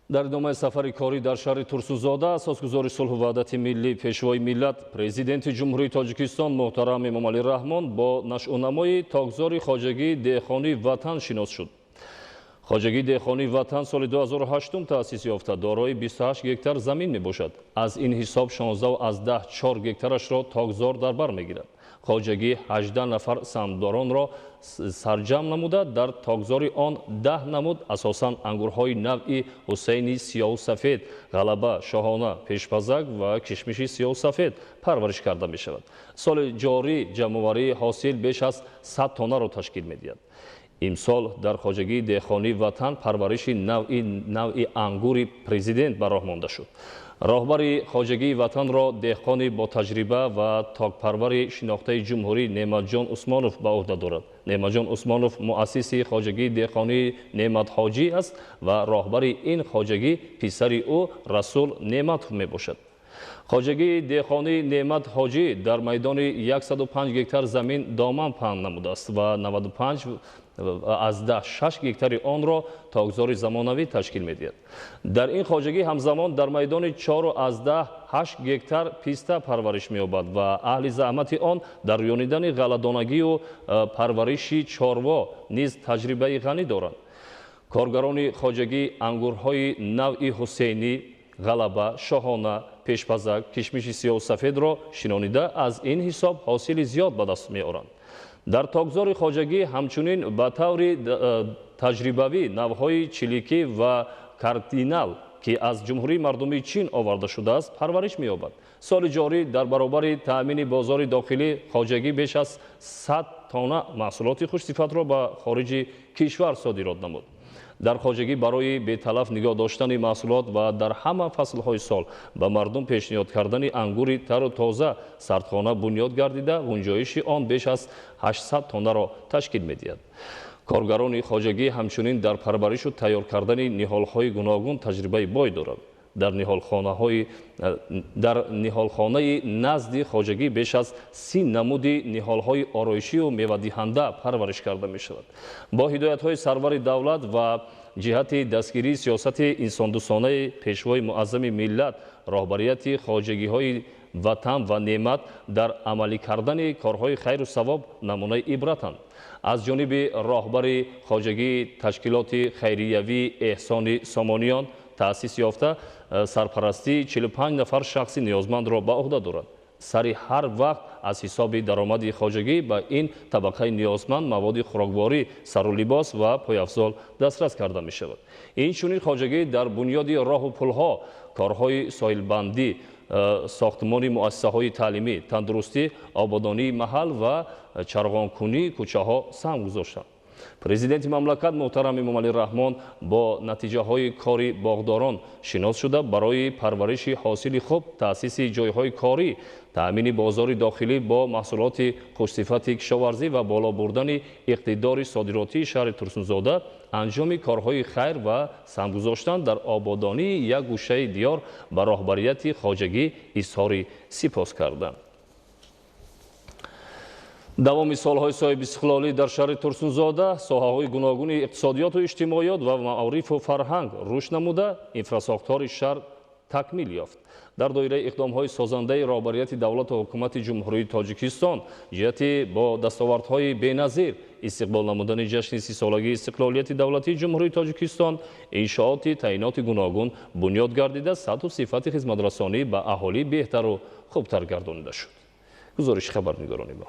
дар идомаи сафари корӣ дар шаҳри Турсунзода асосгузори сулҳу ваҳдати миллӣ пешвои миллат президенти ҷумҳурии Тоҷикистон муҳтарам Эмомалӣ Раҳмон бо нашъунамои токзори хоҷагии деҳқонии ватан шинос шуд. хоҷагии деҳқонии ватан соли 2008 таъсис ёфта дорои 28 гектар замин мебошад. аз ин ҳисоб 16,4 гектарашро токзор дар бар мегирад. хоҷагӣ 18 нафар самдоронро сарҷамъ намуда дар токзори он 10 намуд асосан ангурҳои навъи ҳусейни сиёҳу сафед, ғалаба, шоҳона, пешпазак ва кишмиши сиёҳу сафед парвариш карда мешавад. соли ҷорӣ ҷамъоварии ҳосил беш аз 100 тоннаро ташкил медиҳад. имсол дар хоҷагии деҳқонии ватан парвариши навъи ангури президент ба роҳ монда шуд. роҳбари хоҷагии ватанро деҳқони бо таҷриба ва токпарвари шинохтаи ҷумҳурӣ Неъматҷон Усмонов ба уҳда дорад. Неъматҷон Усмонов муассиси хоҷагии деҳқонии Неъматҳоҷӣ аст ва роҳбари ин хоҷагӣ писари ӯ Расул Неъматов мебошад. хоҷагии деҳқонии Неъматҳоҷӣ дар майдони 105 гектар замин доман паҳн намудааст ва 95,6 гектари онро токзори замонавӣ ташкил медиҳад. дар ин хоҷагӣ ҳамзамон дар майдони 4,8 гектар писта парвариш меёбад ва аҳли заҳмати он дар ёнидани ғалладонагию парвариши чорво низ таҷрибаи ғанӣ доранд. коргарони хоҷагӣ ангурҳои навъи ҳусейнӣ, ғалаба, шоҳона, пешпазак, кишмиши сиёҳсафедро шинонида аз ин ҳисоб ҳосили зиёд ба даст меоранд. дар тогзори хоҷагӣ ҳамчунин ба таври таҷрибавӣ навъҳои чиликӣ ва кардинал ки аз ҷумҳурии мардумии чин оварда шудааст парвариш меёбад. соли ҷорӣ дар баробари таъмини бозори дохилӣ хоҷагӣ беш аз 100 тонна маҳсулоти хушсифатро ба хориҷи кишвар содирот намуд. дар хоҷагӣ барои беталаф нигоҳ доштани маҳсулот ва дар ҳама фаслҳои сол ба мардум пешниҳод кардани ангури тару тоза сардхона бунёд гардида ғунҷоиши он беш аз 800 тоннаро ташкил медиҳад. коргарони хоҷагӣ ҳамчунин дар парваришу тайёр кардани ниҳолҳои гуногун таҷрибаи бой дорад. дар ниҳолхонаи назди хоҷагӣ беш аз 30 намуди ниҳолҳои ороишию мевадиҳанда парвариш карда мешавад. бо ҳидоятҳои сарвари давлат ва ҷиҳати дастгирии сиёсати инсондӯстонаи пешвои муаззами миллат роҳбарияти хоҷагиҳои ватан ва неъмат дар амалӣ кардани корҳои хайру савоб намунаи ибратанд. аз ҷониби роҳбари хоҷагии ташкилоти хайриявии эҳсони сомониён таъсис ёфта сарпарастии 45 нафар шахси ниёзмандро ба уҳда дорад. сари ҳар вақт аз ҳисоби даромади хоҷагӣ ба ин табақаи ниёзманд маводи хӯрокворӣ, сару либос ва пойафзол дастрас карда мешавад. инчунин хоҷагӣ дар бунёди роҳу пулҳо, корҳои соҳилбандӣ, сохтмони муассисаҳои таълимӣ, тандурустӣ, ободонии маҳал ва чарғонкунии кӯчаҳо саҳм гузоштанд. президенти мамлакат муҳтарам Эмомалӣ Раҳмон бо натиҷаҳои кори боғдорон шинос шуда барои парвариши ҳосили хуб, таъсиси ҷойҳои корӣ, таъмини бозори дохилӣ бо маҳсулоти хушсифати кишоварзӣ ва боло бурдани иқтидори содиротии шаҳри Турсунзода анҷоми корҳои хайр ва саҳм гузоштан дар ободонии як гӯшаи диёр ба роҳбарияти хоҷагӣ изҳори сипос карданд. давоми солҳои соҳиби истиқлолӣ дар шаҳри Турсунзода соҳаҳои гуногуни иқтисодиёту иҷтимоиёт ва маърифу фарҳанг рушд намуда, инфрасохтори шаҳр такмил ёфт. дар доираи иқдомҳои созандаи роҳбарияти давлату ҳукумати ҷумҳурии Тоҷикистон ҷиҳати бо дастовардҳои беназир истиқбол намудани ҷашни 30-солагии истиқлолияти давлатии ҷумҳурии Тоҷикистон иншооти таъиноти гуногун бунёд гардида сатҳу сифати хизматрасонӣ ба аҳолӣ беҳтару хубтар гардонида шуд. гузориши хабарнигорони мо.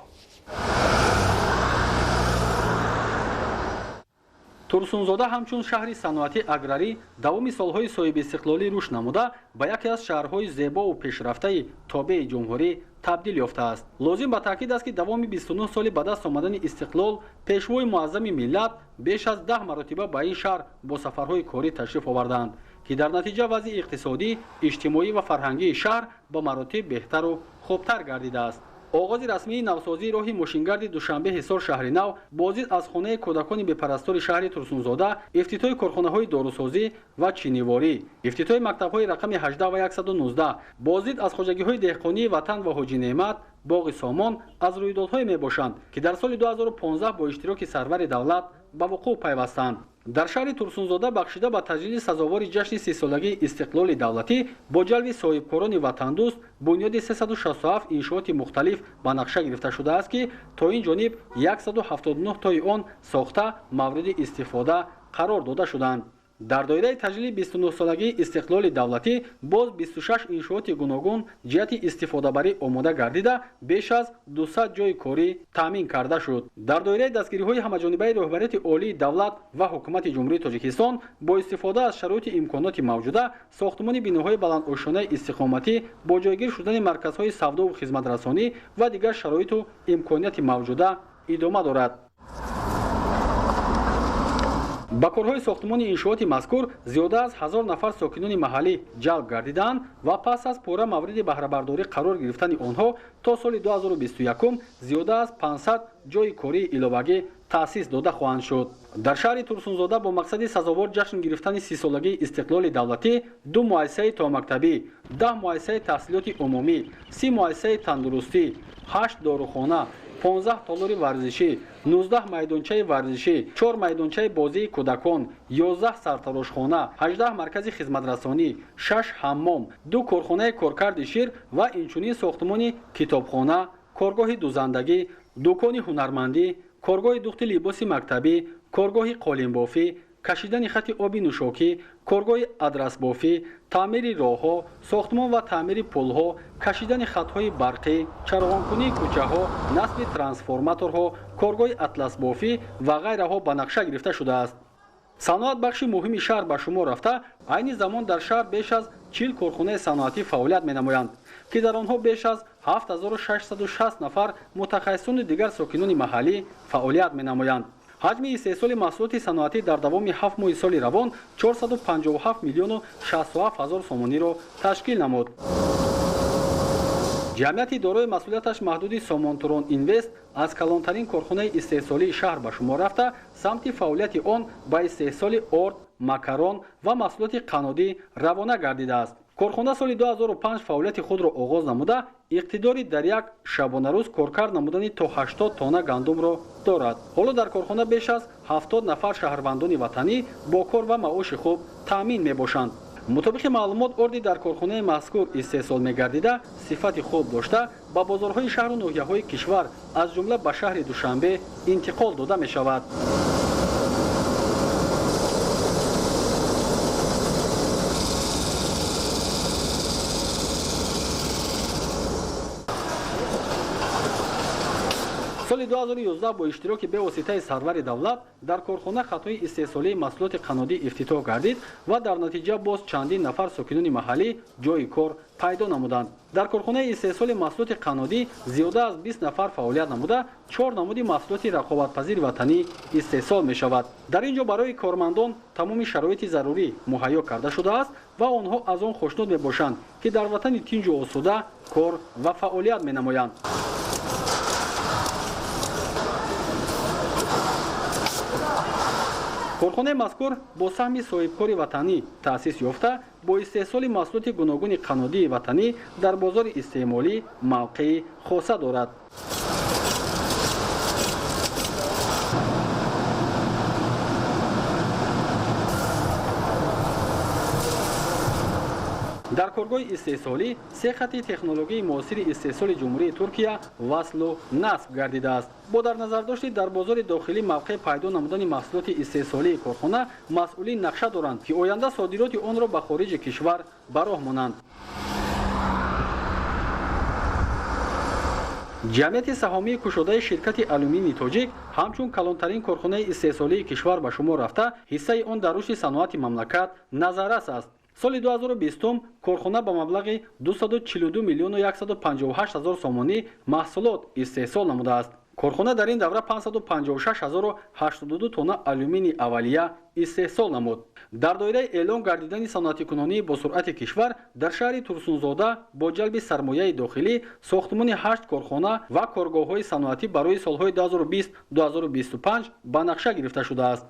турсунзода ҳамчун шаҳри саноати аграрӣ давоми солҳои соҳиби истиқлолӣ рушд намуда ба яке аз шаҳрҳои зебову пешрафтаи тобеи ҷумҳурӣ табдил ёфтааст. лозим ба таъкид аст ки давоми 29 соли ба даст омадани истиқлол пешвои муаззами миллат беш аз 10 маротиба ба ин шаҳр бо сафарҳои корӣ ташриф оварданд, ки дар натиҷа вазъи иқтисодӣ, иҷтимоӣ ва фарҳангии шаҳр ба маротиб беҳтару хубтар гардидааст. оғози расмии навсозии роҳи мошингарди душанбе ҳисор шаҳри нав, бозид аз хонаи кӯдакони бепарастори шаҳри Турсунзода, ифтитоҳи корхонаҳои дорусозӣ ва чиниворӣ, ифтитоҳи мактабҳои рақами 18 ва 119, бозид аз хоҷагиҳои деҳқонии ватан ва ҳоҷи неъмат, боғи сомон аз рӯйдодҳое мебошанд, ки дар соли 2015 бо иштироки сарвари давлат ба вуқӯъ пайвастанд. дар шаҳри Турсунзода бахшида ба таҷлили сазовори ҷашни 30-солагии истиқлоли давлатӣ бо ҷалби соҳибкорони ватандӯст бунёди 367 иншооти мухталиф ба нақша гирифта шудааст, ки то ин ҷониб 179 тои он сохта мавриди истифода қарор дода шуданд. дар доираи таҷлили 29-солагии истиқлоли давлатӣ боз 26 иншооти гуногун ҷиҳати истифодабарӣ омода гардида беш аз 200 ҷойи корӣ таъмин карда шуд. дар доираи дастгириҳои ҳамаҷонибаи роҳбарияти олии давлат ва ҳукумати ҷумҳурии Тоҷикистон бо истифода аз шароити имконоти мавҷуда сохтмони биноҳои баландошонаи истиқоматӣ бо ҷойгир шудани марказҳои савдову хизматрасонӣ ва дигар шароиту имконияти мавҷуда идома дорад. ба корҳои сохтмони иншооти мазкур зиёда аз 1000 нафар сокинони маҳаллӣ ҷалб гардиданд ва пас аз пурра мавриди баҳрабардорӣ қарор гирифтани онҳо то соли 2021 зиёда аз 500 ҷойи кории иловагӣ таъсис дода хоҳанд шуд. дар шаҳри Турсунзода бо мақсади сазовор ҷашн гирифтани 30-солагии истиқлоли давлатӣ 2 муассисаи томактабӣ, 10 муассисаи таҳсилоти умумӣ, 30 муассисаи тандурустӣ, 8 дорухона, 15 толори варзишӣ, 19 майдончаи варзишӣ, 4 майдончаи бозии кӯдакон, 11 сартарошхона, 18 маркази хизматрасонӣ, 6 ҳаммом, 2 корхонаи коркарди шир ва инчунин сохтмони китобхона, коргоҳи дузандагӣ, дӯкони ҳунармандӣ, коргоҳи духти либоси мактабӣ, коргоҳи қолинбофӣ, кашидани хати оби нӯшокӣ, коргоҳи адрасбофӣ, таъмири роҳҳо, сохтмон ва таъмири пулҳо, кашидани хатҳои барқӣ, чароғонкунии кӯчаҳо, насби трансформаторҳо, коргоҳи атласбофӣ ва ғайраҳо ба нақша гирифта шудааст. саноат бахши муҳими шаҳр ба шумор рафта, айни замон дар шаҳр беш аз 40 корхонаи саноатӣ фаъолият менамоянд, ки дар онҳо беш аз 7660 нафар мутахассисони дигар сокинони маҳаллӣ фаъолият менамоянд. ҳаҷми истеҳсоли маҳсулоти саноатӣ дар давоми 7 моҳи соли равон 457 миллиону 67 ҳазор сомониро ташкил намуд. ҷамъияти дорои масъулияташ маҳдуди Сомонтурон Инвест аз калонтарин корхонаи истеҳсолии шаҳр ба шумор рафта, самти фаъолияти он ба истеҳсоли орд, макарон ва маҳсулоти қаннодӣ равона гардидааст. корхона соли 2005 фаъолияти худро оғоз намуда, иқтидори дар як шабонарӯз коркард намудани то 80 тонна гандумро дорад. ҳоло дар корхона беш аз 70 нафар шаҳрвандони ватанӣ бо кор ва маоши хуб таъмин мебошанд. мутобиқи маълумот, орди дар корхонаи мазкур истеҳсол мегардида, сифати хуб дошта, ба бозорҳои шаҳру ноҳияҳои кишвар, аз ҷумла ба шаҳри Душанбе интиқол дода мешавад. соли 2011 бо иштироки бевоситаи сарвари давлат дар корхона хатҳои истеҳсолии маҳсулоти қаннодӣ ифтитоҳ гардид ва дар натиҷа боз чандин нафар сокинони маҳаллӣ ҷойи кор пайдо намуданд. дар корхонаи истеҳсоли маҳсулоти қаннодӣ зиёда аз 20 нафар фаъолият намуда, 4 намуди маҳсулоти рақобатпазири ватанӣ истеҳсол мешавад. дар ин ҷо барои кормандон тамоми шароити зарурӣ муҳайё карда шудааст ва онҳо аз он хушнуд мебошанд, ки дар ватани тинҷу осуда кор ва фаъолият менамоянд. корхонаи мазкур бо саҳми соҳибкори ватанӣ таъсис ёфта, бо истеҳсоли маҳсулоти гуногуни қаннодии ватанӣ дар бозори истеъмолӣ мавқеи хоса дорад. дар коргоҳи истеҳсолӣ се хати технологияи муосири истеҳсоли ҷумҳурии Туркия васлу насб гардидааст. бо дар назардошти дар бозори дохилӣ мавқеъ пайдо намудани маҳсулоти истеҳсолии корхона, масъулин нақша доранд, ки оянда содироти онро ба хориҷи кишвар ба роҳ монанд. ҷамъияти саҳомии кушодаи ширкати алюминии тоҷик ҳамчун калонтарин корхонаи истеҳсолии кишвар ба шумор рафта, ҳиссаи он дар рушди саноати мамлакат назаррас аст. соли 2020 корхона ба маблағи 242 миллиону 158 ҳазор сомонӣ маҳсулот истеҳсол намудааст. корхона дар ин давра 556082 тонна алюминии аввалия истеҳсол намуд. дар доираи эълон гардидани саноатикунонии босуръати кишвар, дар шаҳри Турсунзода бо ҷалби сармояи дохилӣ сохтмони 8 корхона ва коргоҳҳои саноатӣ барои солҳои 2020-2025 ба нақша гирифта шудааст.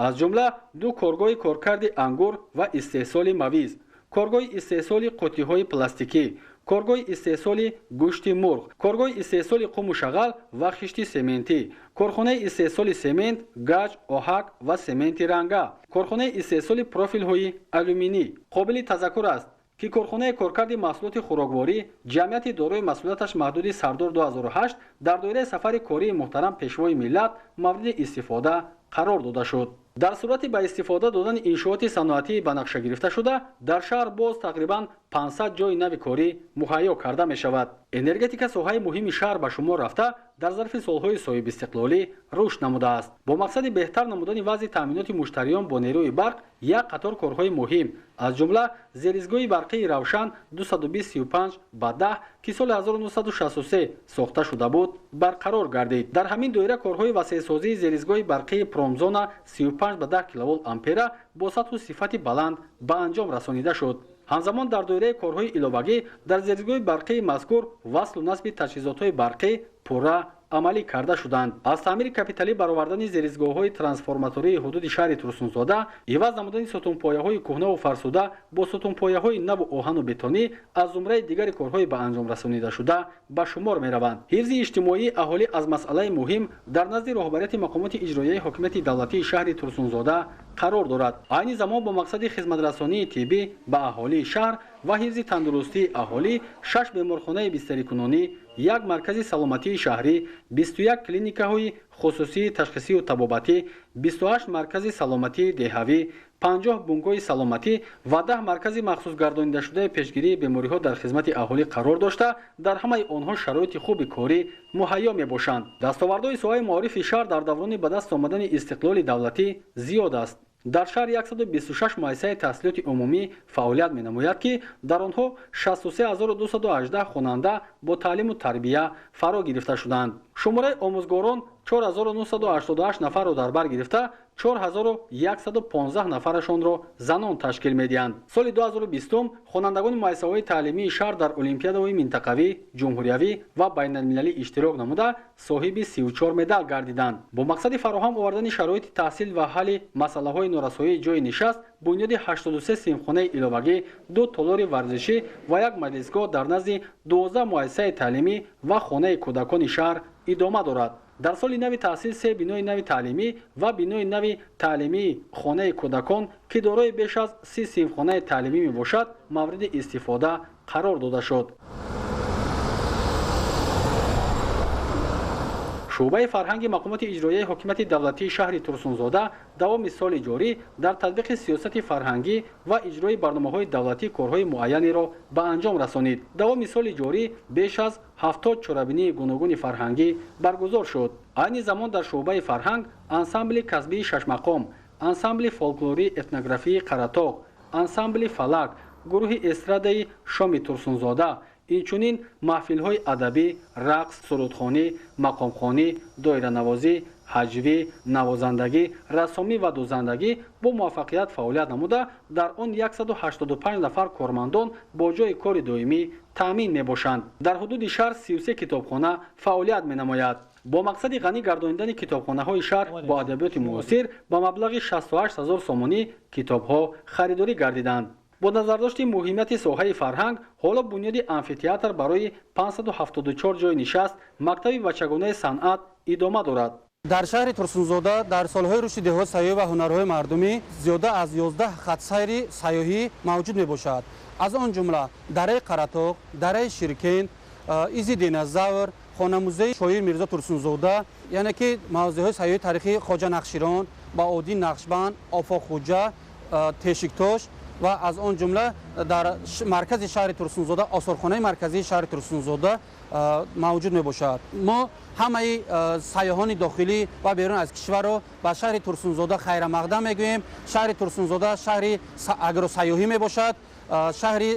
аз ҷумла 2 коргоҳи коркарди ангур ва истеҳсоли мавиз, коргоҳи истеҳсоли қуттиҳои пластикӣ, коргоҳи истеҳсоли гӯшти мурғ, коргоҳи истеҳсоли қуму шағал ва хишти сементӣ, корхонаи истеҳсоли семент, гаҷ, оҳак ва сементи ранга, корхонаи истеҳсоли профилҳои алюминӣ. қобили тазаккур аст, ки корхонаи коркарди маҳсулоти хӯрокворӣ, ҷамъияти дорои масъулияташ маҳдуди Сардор 2008 дар доираи сафари кории муҳтарам пешвои миллат мавриди истифода қарор дода шуд. дар сурати ба истифода додани иншооти саноатии ба нақша гирифта шуда, дар шаҳр боз тақрибан 500 ҷойи нави корӣ муҳайё карда мешавад. энергетика соҳаи муҳими шаҳр ба шумор рафта, дар зарфи солҳои соҳибистиқлолӣ рушд намудааст. бо мақсади беҳтар намудани вазъи таъминоти муштариён бо нерӯи барқ, як қатор корҳои муҳим, аз ҷумла зеризгоҳи барқии равшан 22035 ба 10, ки соли 1963 сохта шуда буд, барқарор гардид. дар ҳамин доира корҳои васеъсозии зеризгоҳи барқии Промзона 35 ба 10 киловолт ампера бо сатҳу сифати баланд ба анҷом расонида шуд. ҳамзамон дар доираи корҳои иловагӣ дар зеризгоҳи барқии мазкур васлу насби таҷҳизотҳои барқӣ пурра амалӣ карда шуданд. аз таъмири капиталӣ баровардани зеризгоҳҳои трансформатории ҳудуди шаҳри Турсунзода, иваз намудани сутунпояҳои кӯҳнаву фарсуда бо сутунпояҳои наву оҳану бетонӣ аз зумраи дигари корҳои ба анҷом расонидашуда ба шумор мераванд. ҳифзи иҷтимоии аҳолӣ аз масъалаи муҳим дар назди роҳбарияти мақомоти иҷроияи ҳокимияти давлатии шаҳри Турсунзода қарор дорад. айни замон бо мақсади хизматрасонии тиббӣ ба аҳолии шаҳр ва ҳифзи тандурустии аҳолӣ 6 беморхонаи бистарикунонӣ 1 маркази саломатии шаҳрӣ, 21 клиникаҳои хусусии ташхисию табобатӣ, 28 маркази саломатии деҳавӣ, 50 бункҳои саломатӣ ва 10 маркази махсус гардонидашудаи пешгирии бемориҳо дар хизмати аҳолӣ қарор дошта, дар ҳамаи онҳо шароити хуби корӣ муҳайё мебошанд. дастовардҳои соҳаи маорифи шаҳр дар даврони ба даст омадани истиқлоли давлатӣ зиёд аст. дар шаҳр 126 муассисаи таҳсилоти умумӣ фаъолият менамояд, ки дар онҳо 63218 хонанда бо таълиму тарбия фаро гирифта шуданд. шумораи омӯзгорон 4988 нафарро дар бар гирифта, 4115 нафарашонро занон ташкил медиҳанд. соли 2020 хонандагони муассисаҳои таълимии шаҳр дар олимпиадаҳои минтақавӣ, ҷумҳуриявӣ ва байналмилалӣ иштирок намуда соҳиби 34 медал гардиданд. бо мақсади фароҳам овардани шароити таҳсил ва ҳалли масъалаҳои норасоии ҷои нишаст, бунёди 83 синфхонаи иловагӣ, 2 толори варзишӣ ва 1 маҷлисгоҳ дар назди 12 муассисаи таълимӣ ва хонаи кӯдакони шаҳр идома дорад. дар соли нави таҳсил 3 бинои нави таълимӣ ва бинои нави таълимии хонаи кӯдакон, ки дорои беш аз 30 синфхонаи таълимӣ мебошад, мавриди истифода қарор дода шуд. шуъбаи фарҳанги мақомоти иҷроияи ҳокимияти давлатии шаҳри Турсунзода давоми соли ҷорӣ дар татбиқи сиёсати фарҳангӣ ва иҷрои барномаҳои давлатӣ корҳои муайянеро ба анҷом расонид. давоми соли ҷорӣ беш аз 70 чорабинии гуногуни фарҳангӣ баргузор шуд. айни замон дар шуъбаи фарҳанг ансамбли касбии шашмақом, ансамбли фолклории этнографии қаратоқ, ансамбли фалак, гурӯҳи эстрадаи шоми Турсунзода, инчунин маҳфилҳои адабӣ, рақс, сурудхонӣ, мақомхонӣ, доиранавозӣ, ҳаҷвӣ, навозандагӣ, рассомӣ ва дузандагӣ бо муваффақият фаъолият намуда, дар он 185 нафар кормандон бо ҷои кори доимӣ таъмин мебошанд. дар ҳудуди шаҳр 33 китобхона фаъолият менамояд. бо мақсади ғанӣ гардонидани китобхонаҳои шаҳр бо адабиёти муосир ба маблағи 68 000 сомонӣ китобҳо харидорӣ гардиданд. бо назардошти муҳимияти соҳаи фарҳанг, ҳоло бунёди амфитеатр барои 574 ҷои нишаст, мактаби бачагонаи санъат идома дорад. дар шаҳри Турсунзода дар солҳои рушди деҳот сайёҳӣ ва ҳунарҳои мардумӣ зиёда аз 11 хатсайри сайёҳӣ мавҷуд мебошад. аз он ҷумла дараи Қаратоқ, дараи Ширкент, изи динозавр, хонамузеи шоир Мирзо Турсунзода, яъне ки мавзеъҳои сайёҳии таърихи Хоҷа Нақширон, Баъоддин Нақшбанд, Офоқхоҷа, Тешиктош ва аз он ҷумла дар маркази шаҳри Турсунзода, осорхонаи марказии шаҳри Турсунзода мавҷуд мебошад. мо ҳамаи сайёҳони дохилӣ ва берун аз кишварро ба шаҳри Турсунзода хайрамақдам мегӯем. шаҳри Турсунзода шаҳри агросайёҳӣ мебошад, шаҳри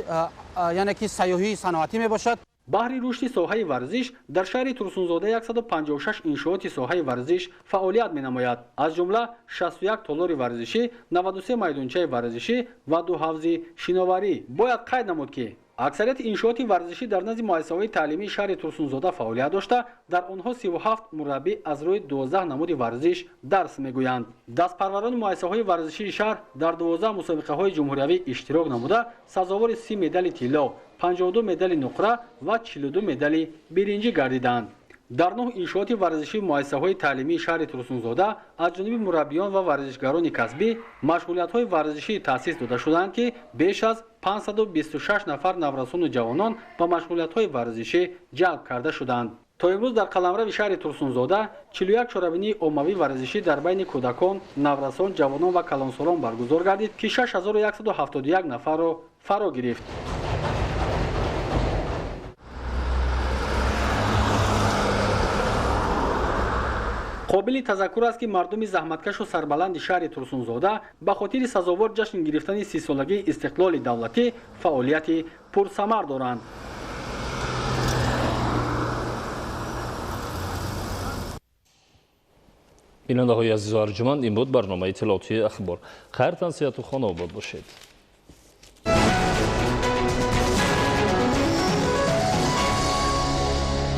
яъне ки сайёҳии саноатӣ мебошад. баҳри рушди соҳаи варзиш дар шаҳри Турсунзода 156 иншооти соҳаи варзиш фаъолият менамояд. аз ҷумла 61 толори варзишӣ, 93 майдончаи варзишӣ ва 2 ҳавзи шиноварӣ. бояд қайд намуд, ки аксарияти иншооти варзишӣ дар назди муассисаҳои таълимии шаҳри Турсунзода фаъолият дошта, дар онҳо 37 мураббӣ аз рӯи 12 намуди варзиш дарс мегӯянд. дастпарварони муассисаҳои варзишии шаҳр дар 12 мусобиқаҳои ҷумҳуриявӣ иштирок намуда, сазовори 30 медали тилло, 52 медали нуқра ва 42 медали биринҷӣ гардиданд. дар 9 иншооти варзишии муассисаҳои таълимии шаҳри Турсунзода аз ҷониби мураббиён ва варзишгарони касбӣ машғулиятҳои варзишӣ таъсис дода шуданд, ки беш аз 526 нафар наврасону ҷавонон ба машғулиятҳои варзишӣ ҷалб карда шуданд. то имрӯз дар қаламрави шаҳри Турсунзода 41 чорабинии оммавӣ варзишӣ дар байни кӯдакон, наврасон, ҷавонон ва калонсолон баргузор гардид, ки 6171 нафарро фаро гирифт. қобили тазаккур аст, ки мардуми заҳматкашу сарбаланди шаҳри Турсунзода ба хотири сазовор ҷашн гирифтани 30-солагии истиқлоли давлатӣ фаъолияти пурсамар доранд. бинандаҳои азизу арҷуманд, ин буд барномаи иттилоотии ахбор. хайртан сеҳату хона обод бошед.